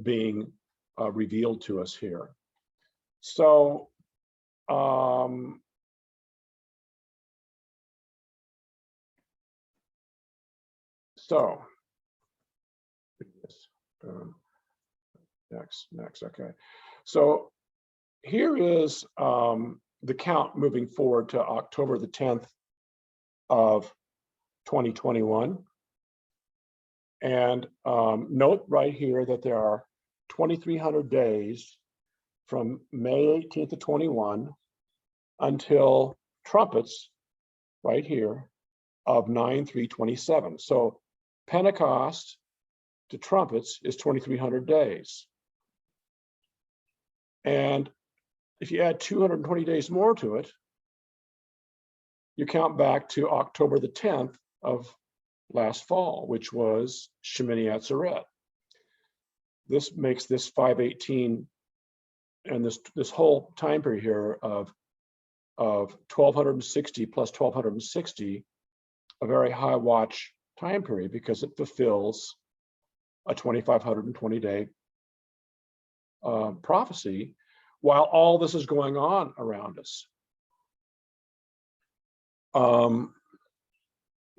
being revealed to us here. So next, okay. So here is the count moving forward to October the 10th of 2021. And note right here that there are 2,300 days from May 18th to 21 until trumpets right here of 9/3/27. So Pentecost to trumpets is 2,300 days. And if you add 220 days more to it, you count back to October the 10th of last fall, which was Shemini Atzeret. This makes this 5/18 and this whole time period here of 1,260 plus 1,260 a very high watch time period because it fulfills a 2,520 day prophecy while all this is going on around us.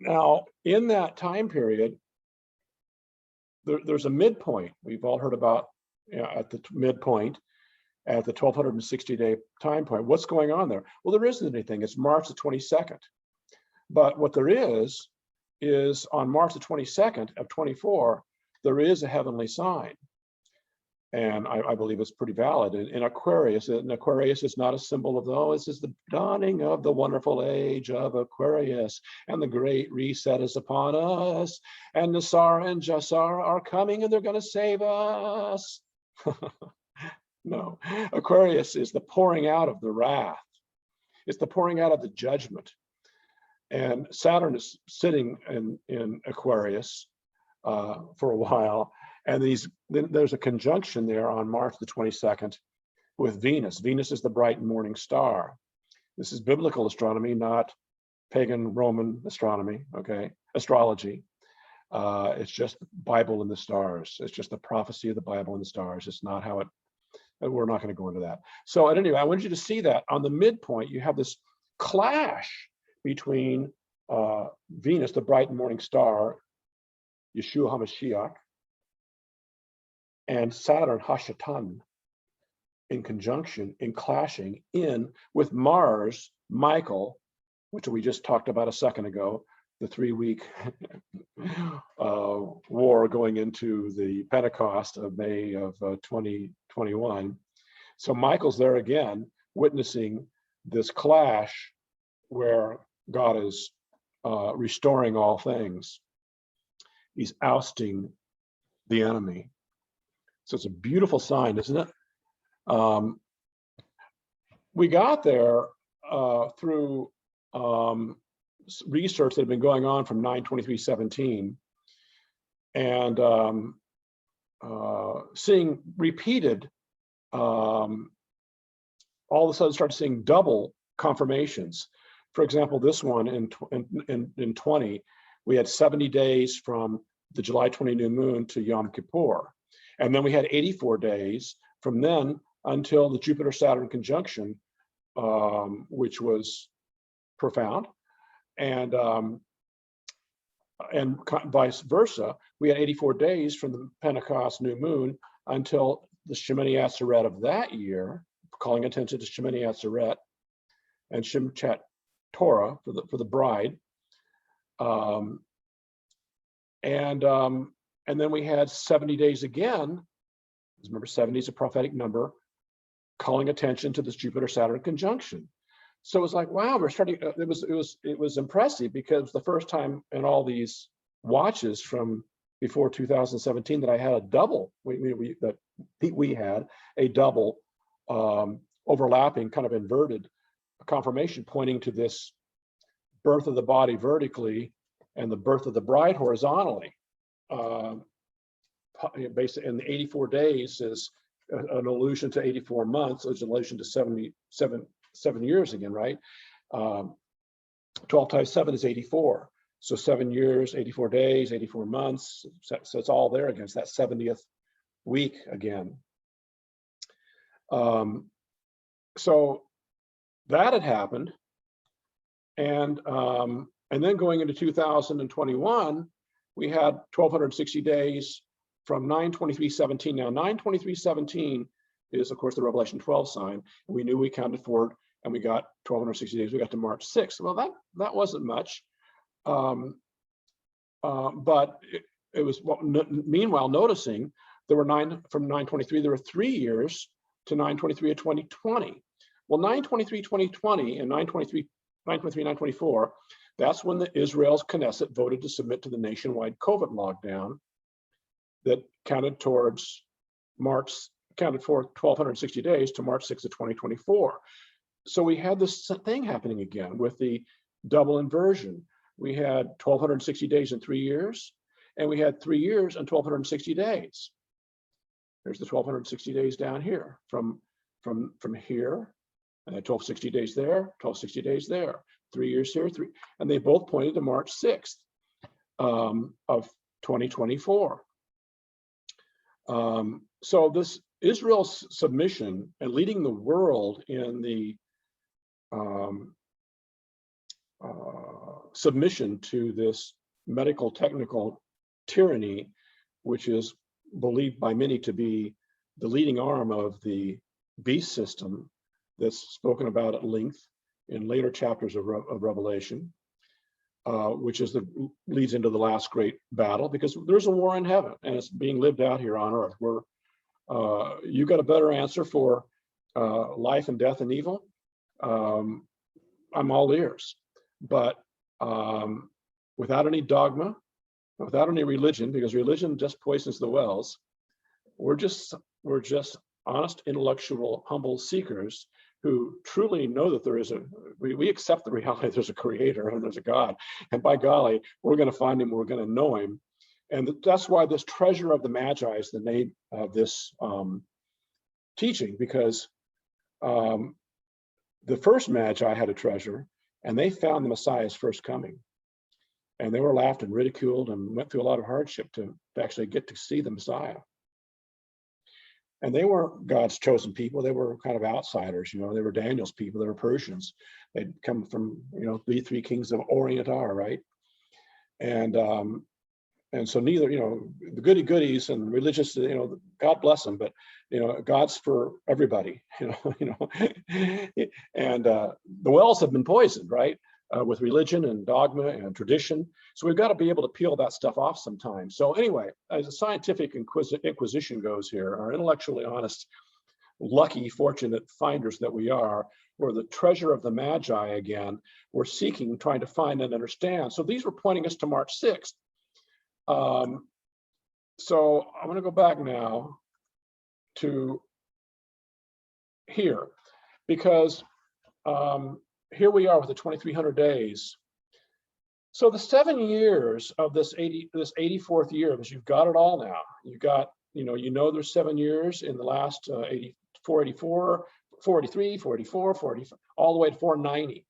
Now, in that time period, there's a midpoint. We've all heard about, at the midpoint, at the 1260-day time point. What's going on there? Well, there isn't anything. It's March the 22nd. But what there is on March the 22nd of 24, there is a heavenly sign. And I believe it's pretty valid. In Aquarius, and Aquarius is not a symbol of, oh, this is the dawning of the wonderful age of Aquarius, and the great reset is upon us, and Nassar and Jassar are coming, and they're going to save us. No, Aquarius is the pouring out of the wrath. It's the pouring out of the judgment. And Saturn is sitting in Aquarius for a while. And there's a conjunction there on March the 22nd with Venus. Venus is the bright morning star. This is biblical astronomy, not pagan Roman astronomy, okay? Astrology. It's just the Bible and the stars. It's just the prophecy of the Bible and the stars. It's not how it, we're not going to go into that. So at any rate, I want you to see that on the midpoint, you have this clash between Venus, the bright morning star, Yeshua HaMashiach, and Saturn Hashatan in conjunction, in clashing with Mars, Michael, which we just talked about a second ago, the 3-week war going into the Pentecost of May of 2021. So Michael's there again, witnessing this clash where God is restoring all things. He's ousting the enemy. So it's a beautiful sign, isn't it? We got there through research that had been going on from 9/23/17, and seeing repeated, all of a sudden started seeing double confirmations. For example, this one in 20, we had 70 days from the July 20 new moon to Yom Kippur. And then we had 84 days from then until the Jupiter-Saturn conjunction, which was profound. And vice versa, we had 84 days from the Pentecost new moon until the Shemini Atzeret of that year, calling attention to Shemini Atzeret and Shimchat Torah for the bride. And then we had 70 days again. Remember, 70 is a prophetic number, calling attention to this Jupiter-Saturn conjunction. So it was like, wow, we're starting. It was impressive, because the first time in all these watches from before 2017 that I had a double. We had a double overlapping, kind of inverted confirmation, pointing to this birth of the body vertically and the birth of the bride horizontally. Basically, in the 84 days is an allusion to 84 months, it's an allusion to 7 years again, right? 12 times 7 is 84. So 7 years, 84 days, 84 months. So it's all there again. It's that 70th week again. So that had happened. And then going into 2021, we had 1,260 days from 9/23/17. Now 9/23/17 is, of course, the Revelation 12 sign. We knew we counted forward, and we got 1,260 days. We got to March 6th. Well, that wasn't much. But it was, meanwhile, noticing there were from 9/23, there were 3 years to 9/23 of 2020. Well, 9/23/2020 and 9/23/924, that's when Israel's Knesset voted to submit to the nationwide COVID lockdown that counted for 1,260 days to March 6th of 2024. So we had this thing happening again with the double inversion. We had 1,260 days in 3 years, and we had 3 years and 1,260 days. There's the 1,260 days down here from here, and then 1,260 days there, 1,260 days there, 3 years here, and they both pointed to March 6th of 2024. So this Israel's submission and leading the world in the submission to this medical technical tyranny, which is believed by many to be the leading arm of the beast system that's spoken about at length in later chapters of Revelation, which is leads into the last great battle, because there's a war in heaven and it's being lived out here on earth, where you got a better answer for life and death and evil. I'm all ears, but without any dogma, without any religion, because religion just poisons the wells. We're just honest, intellectual, humble seekers who truly know that there is we accept the reality there's a creator and there's a God, and by golly, we're going to find him, we're going to know him. And that's why this treasure of the Magi is the name of this teaching, because the first Magi had a treasure, and they found the Messiah's first coming. And they were laughed and ridiculed and went through a lot of hardship to actually get to see the Messiah. And they weren't God's chosen people. They were kind of outsiders, you know. They were Daniel's people. They were Persians. They'd come from, you know, the three kings of Orient are, right? And so neither, you know, the goody goodies and religious, you know, God bless them, but you know, God's for everybody, you know. And the wells have been poisoned, right, with religion and dogma and tradition. So we've got to be able to peel that stuff off sometimes. So anyway, as a scientific inquisition goes here, our intellectually honest, lucky, fortunate finders that we are, we're the treasure of the Magi again. We're seeking, trying to find and understand. So these were pointing us to March 6th. So I'm going to go back now to here, because here we are with the 2300 days. So the 7 years of this 84th year, because you've got it all now. You've got, you know, there's 7 years in the last 484, 483, 484, 40, all the way to 490.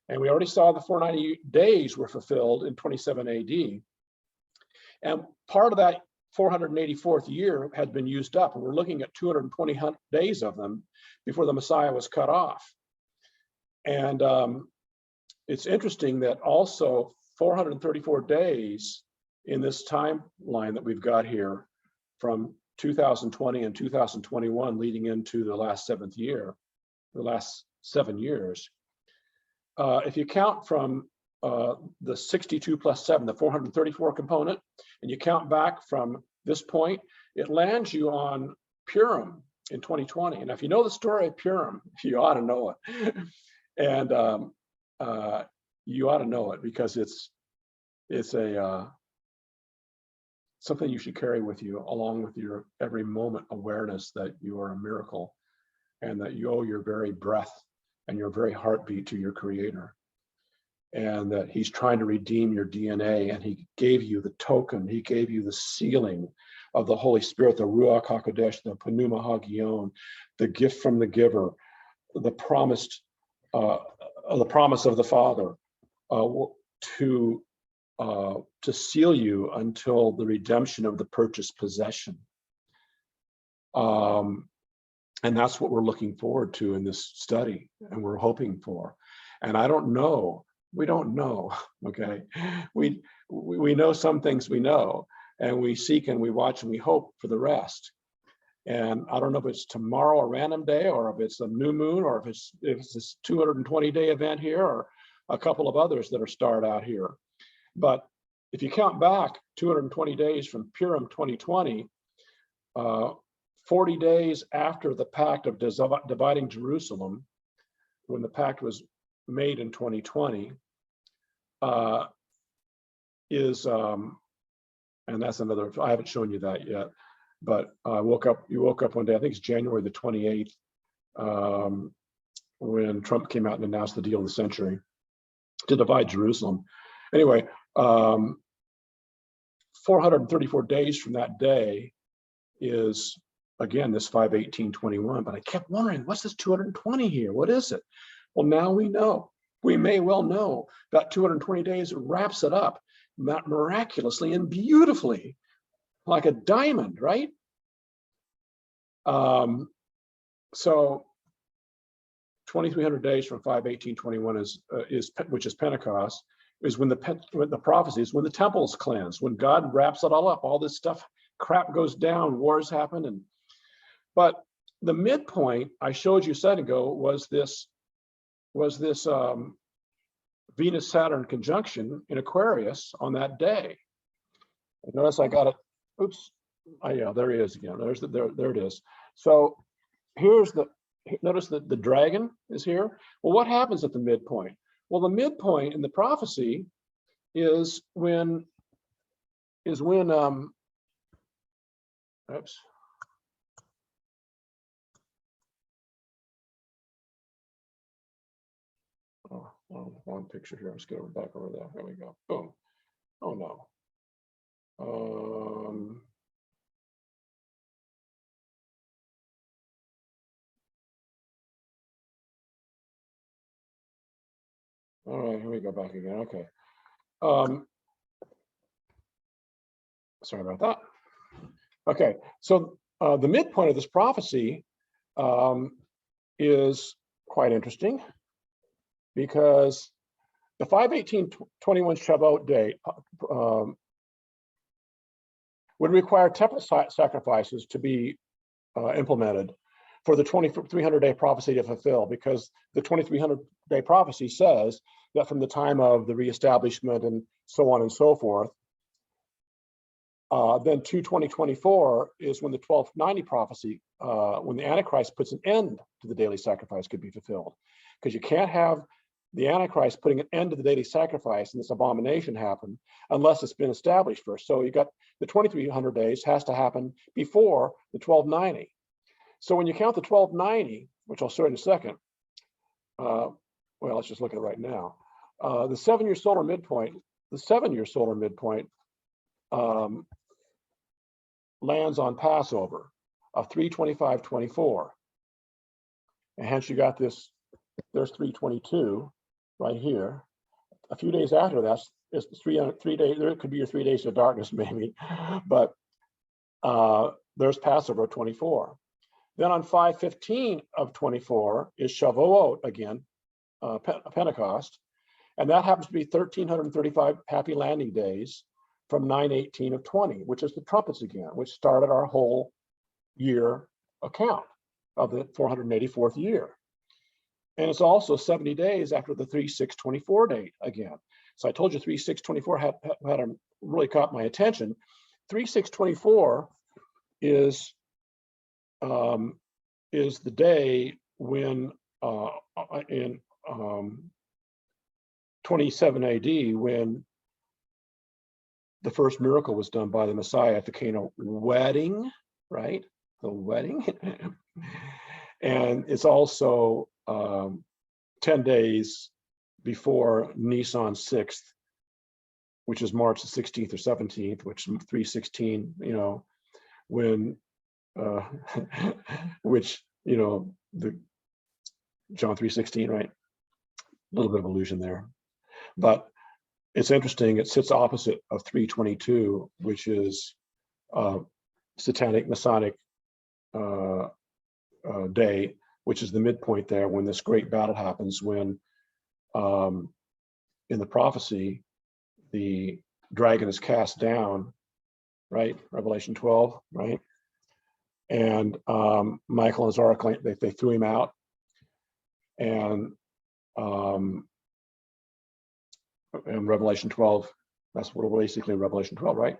And we already saw the 490 days were fulfilled in 27 AD. And part of that 484th year had been used up, and we're looking at 220 days of them before the Messiah was cut off. And it's interesting that also 434 days in this timeline that we've got here from 2020 and 2021 leading into the last 7th year, the last 7 years. If you count from the 62 plus 7, the 434 component, and you count back from this point, it lands you on Purim in 2020. And if you know the story of Purim, you ought to know it. And you ought to know it, because it's a something you should carry with you, along with your every moment awareness that you are a miracle, and that you owe your very breath and your very heartbeat to your Creator, and that He's trying to redeem your DNA, and He gave you the token, He gave you the sealing of the Holy Spirit, the Ruach HaKodesh, the Pneuma Hagion, the gift from the giver, the promise of the Father, to seal you until the redemption of the purchased possession. And that's what we're looking forward to in this study, and we're hoping for. And I don't know, we don't know, okay? We know some things we know, and we seek and we watch and we hope for the rest. And I don't know if it's tomorrow a random day, or if it's a new moon, or if it's this 220-day event here, or a couple of others that are starred out here. But if you count back 220 days from Purim 2020, 40 days after the pact of dividing Jerusalem, when the pact was made in 2020, and that's another, I haven't shown you that yet, but you woke up one day, I think it's January the 28th, when Trump came out and announced the deal of the century to divide Jerusalem. Anyway, 434 days from that day is, again, this 5/18/21, but I kept wondering, what's this 220 here? What is it? Well, now we know. We may well know that 220 days wraps it up miraculously and beautifully, like a diamond, right? So 2,300 days from 5/18/21 is which is Pentecost, is when the prophecy is when the temple's cleansed, when God wraps it all up, all this stuff, crap goes down, wars happen, but the midpoint I showed you a second ago was this Venus-Saturn conjunction in Aquarius on that day. Notice I got it. Oops. Yeah, there he is again. There it is. So notice that the dragon is here. Well, what happens at the midpoint? Well, the midpoint in the prophecy is when oops. Oh, wrong picture here. Let's go back over there. There we go. Boom. Oh no. All right, here we go back again. Okay. Sorry about that. Okay, so the midpoint of this prophecy is quite interesting, because the 5/18/21 Shavuot date would require temple sacrifices to be implemented for the 2,300-day prophecy to fulfill, because the 2,300-day prophecy says that from the time of the reestablishment and so on and so forth, then 2/20/24 is when the 1290 prophecy, when the Antichrist puts an end to the daily sacrifice, could be fulfilled. Because you can't have the Antichrist putting an end to the daily sacrifice and this abomination happen unless it's been established first. So you got the 2,300 days has to happen before the 1290. So when you count the 1290, which I'll show you in a second, well, let's just look at it right now. The 7-year solar midpoint, lands on Passover of 3/25/24. And hence you got this, there's 3/22 right here. A few days after that, it's 3 days, there could be your 3 days of darkness maybe, but there's Passover 24. Then on 5/15/24 is Shavuot again, Pentecost, and that happens to be 1,335 happy landing days from 9/18/20, which is the trumpets again, which started our whole year account of the 484th year. And it's also 70 days after the 3/6/24 date again. So I told you 3/6/24 had really caught my attention. 3/6/24 is the day when in 27 AD, when the first miracle was done by the Messiah at the Cana wedding, right? The wedding. And it's also 10 days before Nisan 6th, which is March the 16th or 17th, which is 3/16, when which, the John 3:16, right? A little bit of illusion there. But it's interesting, it sits opposite of 3/22, which is Satanic Masonic day, which is the midpoint there when this great battle happens, when in the prophecy, the dragon is cast down, right? Revelation 12, right? And Michael and his archangel, they threw him out. And in Revelation 12, that's what basically Revelation 12, right?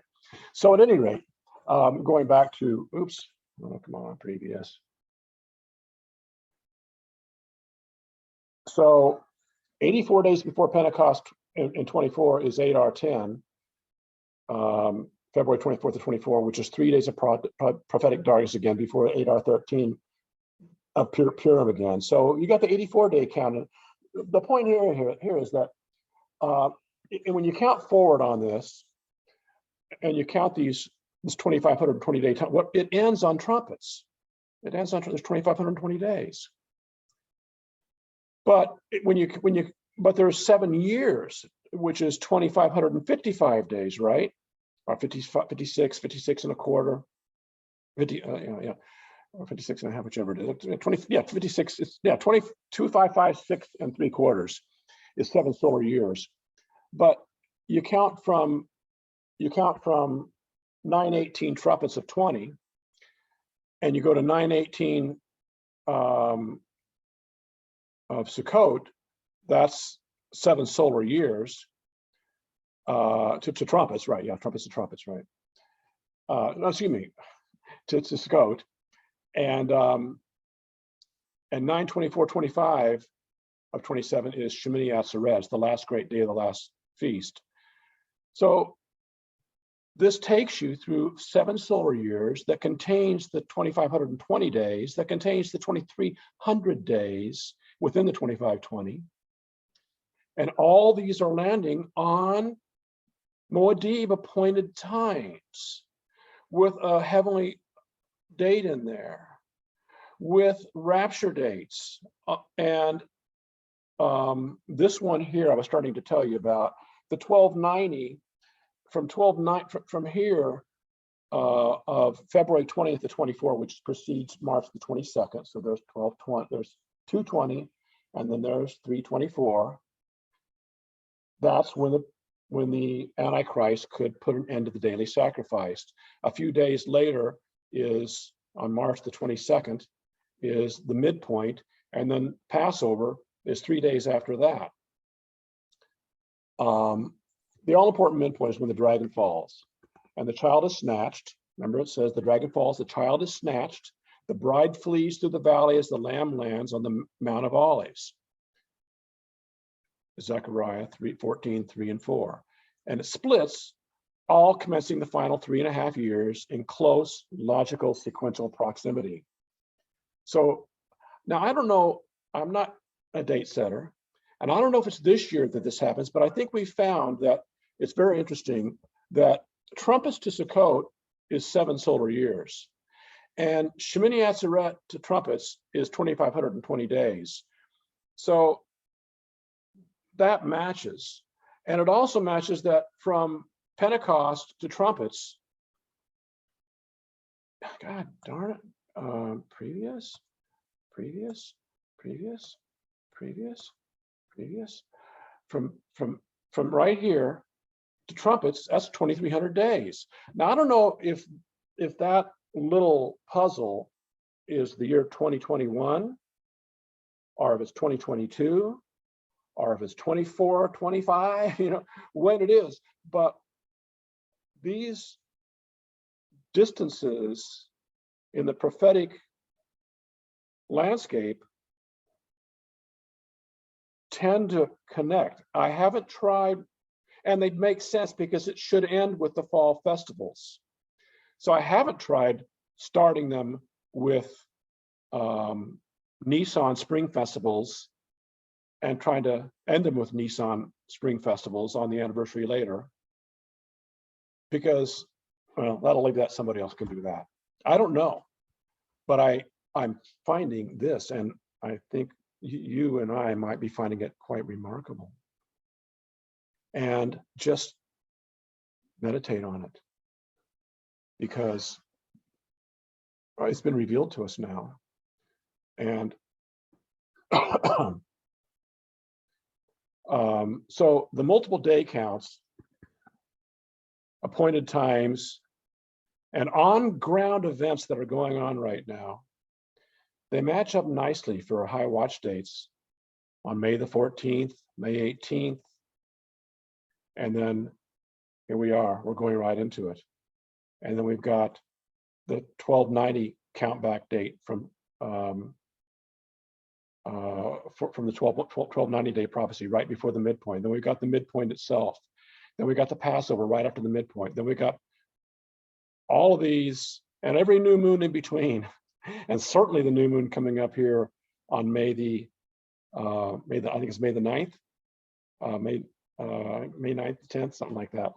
So at any rate, going back to, oops, oh, come on, previous. So 84 days before Pentecost in 24 is Adar 10, February 24th to 24, which is 3 days of prophetic darkness again before Adar 13 of Purim again. So you got the 84-day count. The point here is that when you count forward on this, and you count this 2,520 day time, it ends on trumpets. It ends on there's 2,520 days. But but there's 7 years, which is 2,555 days, right? Or 56 and a quarter, 50, or 56 and a half, whichever it is. 20, yeah, 56. It's 22, 5, 5, 6 3/4 is 7 solar years. But you count from 918 trumpets of 20, and you go to 918 of Sukkot. That's 7 solar years to trumpets, right? Yeah, trumpets to trumpets, right? No, excuse me, to Sukkot, and 9/24/25 of 27 is Shemini Atzeret, the last great day of the last feast. So this takes you through 7 solar years that contains the 2,520 days, that contains the 2,300 days within the 2520. And all these are landing on Moedim appointed times with a heavenly date in there, with rapture dates. And this one here, I was starting to tell you about, the 1290, from here of February 20th to 24, which precedes March the 22nd. So there's 1220, there's 220, and then there's 324. That's when the Antichrist could put an end to the daily sacrifice. A few days later is on March the 22nd is the midpoint, and then Passover is 3 days after that. The all-important midpoint is when the dragon falls and the child is snatched. Remember, it says the dragon falls, the child is snatched, the bride flees through the valley as the lamb lands on the Mount of Olives. Zechariah 3:14, 3 and 4. And it splits, all commencing the final 3.5 years in close, logical, sequential proximity. So now I don't know, I'm not a date setter, and I don't know if it's this year that this happens, but I think we found that it's very interesting that trumpets to Sukkot is 7 solar years, and Shemini Atzeret to trumpets is 2,520 days. So that matches. And it also matches that from Pentecost to trumpets, God darn it, previous, from right here to trumpets, that's 2,300 days. Now, I don't know if that little puzzle is the year 2021, or if it's 2022, or if it's 24, 25, when it is. But these distances in the prophetic landscape tend to connect. I haven't tried, and they make sense because it should end with the fall festivals. So I haven't tried starting them with Nissan spring festivals and trying to end them with Nissan spring festivals on the anniversary later, because, well, that'll leave that, somebody else can do that. I don't know, but I'm finding this, and I think you and I might be finding it quite remarkable. And just meditate on it, because it's been revealed to us now. And so the multiple day counts, appointed times, and on-ground events that are going on right now, they match up nicely for high watch dates on May the 14th, May 18th, and then here we are, we're going right into it. And then we've got the 1290 count back date from the 1290 day prophecy right before the midpoint. Then we've got the midpoint itself. Then we got the Passover right after the midpoint. Then we got all of these and every new moon in between, and certainly the new moon coming up here on May the I think it's May the 9th, May 9th, 10th, something like that,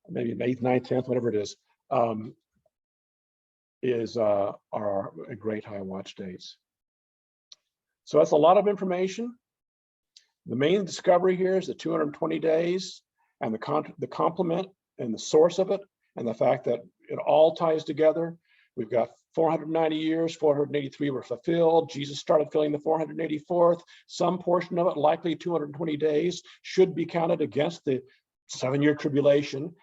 maybe May 9th, 10th, whatever it is our great high watch dates. So that's a lot of information. The main discovery here is the 220 days and the complement and the source of it, and the fact that it all ties together We've got 490 years, 483 were fulfilled. Jesus started filling the 484th. Some portion of it, likely 220 days, should be counted against the 7-year tribulation.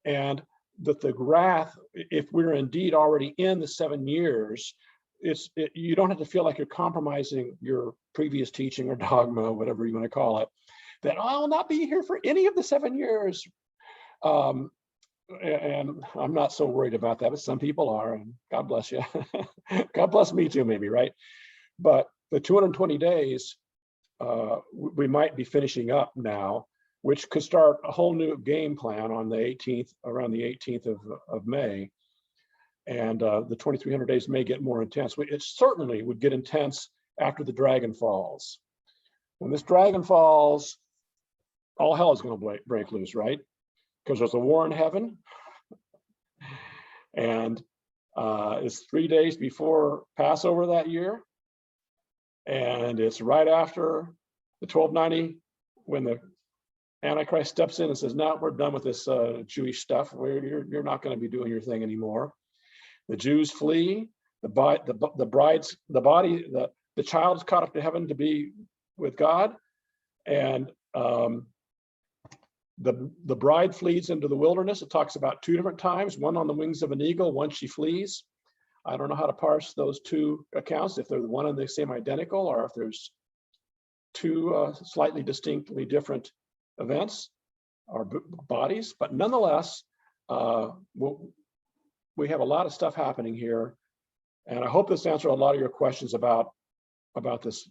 And that the wrath, if we're indeed already in the 7 years, you don't have to feel like you're compromising your previous teaching or dogma, whatever you want to call it, that I will not be here for any of the 7 years. And I'm not so worried about that, but some people are, and God bless you. God bless me too, maybe, right? But the 220 days, we might be finishing up now, which could start a whole new game plan on the 18th, around the 18th of May. And the 2,300 days may get more intense. It certainly would get intense after the dragon falls. When this dragon falls, all hell is going to break loose, right? Because there's a war in heaven. And it's 3 days before Passover that year. And it's right after the 1290 when the Antichrist steps in and says, no, we're done with this Jewish stuff. You're not going to be doing your thing anymore. The Jews flee. The child is caught up to heaven to be with God. And the bride flees into the wilderness. It talks about 2 different times, one on the wings of an eagle, one she flees. I don't know how to parse those 2 accounts, if they're one and the same identical, or if there's 2 slightly distinctly different events or bodies. But nonetheless, we have a lot of stuff happening here. And I hope this answered a lot of your questions about this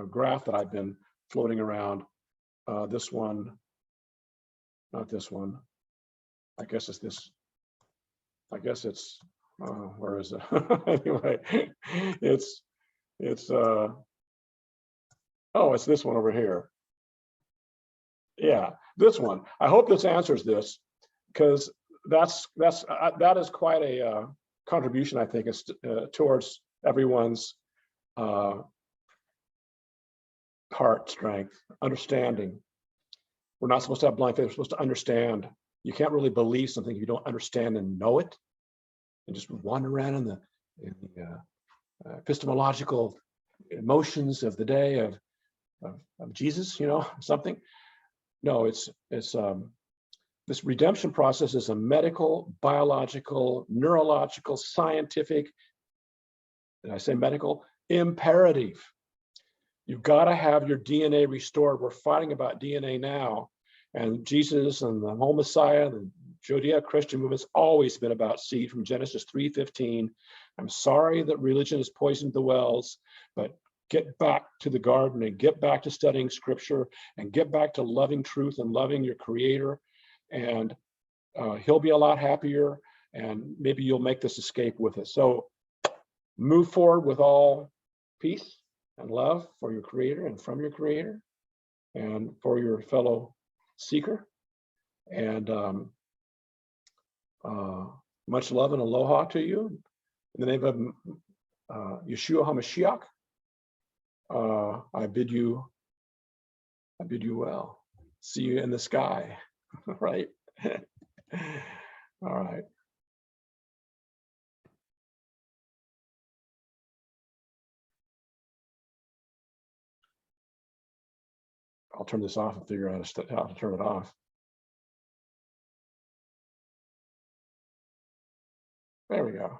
graph that I've been floating around. This one, not this one. I guess it's this. I guess it's, where is it? Anyway, it's this one over here. Yeah, this one. I hope this answers this, because that is quite a contribution, I think, is towards everyone's heart strength, understanding. We're not supposed to have blind faith. We're supposed to understand. You can't really believe something if you don't understand and know it, and just wander around in the epistemological emotions of the day of Jesus, something. No, it's this redemption process is a medical, biological, neurological, scientific, did I say medical? Imperative. You've got to have your DNA restored. We're fighting about DNA now. And Jesus and the whole Messiah, the Judeo-Christian movement's always been about seed from Genesis 3:15. I'm sorry that religion has poisoned the wells, but get back to the garden and get back to studying scripture and get back to loving truth and loving your creator. And he'll be a lot happier, and maybe you'll make this escape with us. So move forward with all peace and love for your creator and from your creator and for your fellow seeker. And much love and aloha to you. In the name of Yeshua HaMashiach, I bid you well. See you in the sky, right? All right. I'll turn this off and figure out how to turn it off. There we go.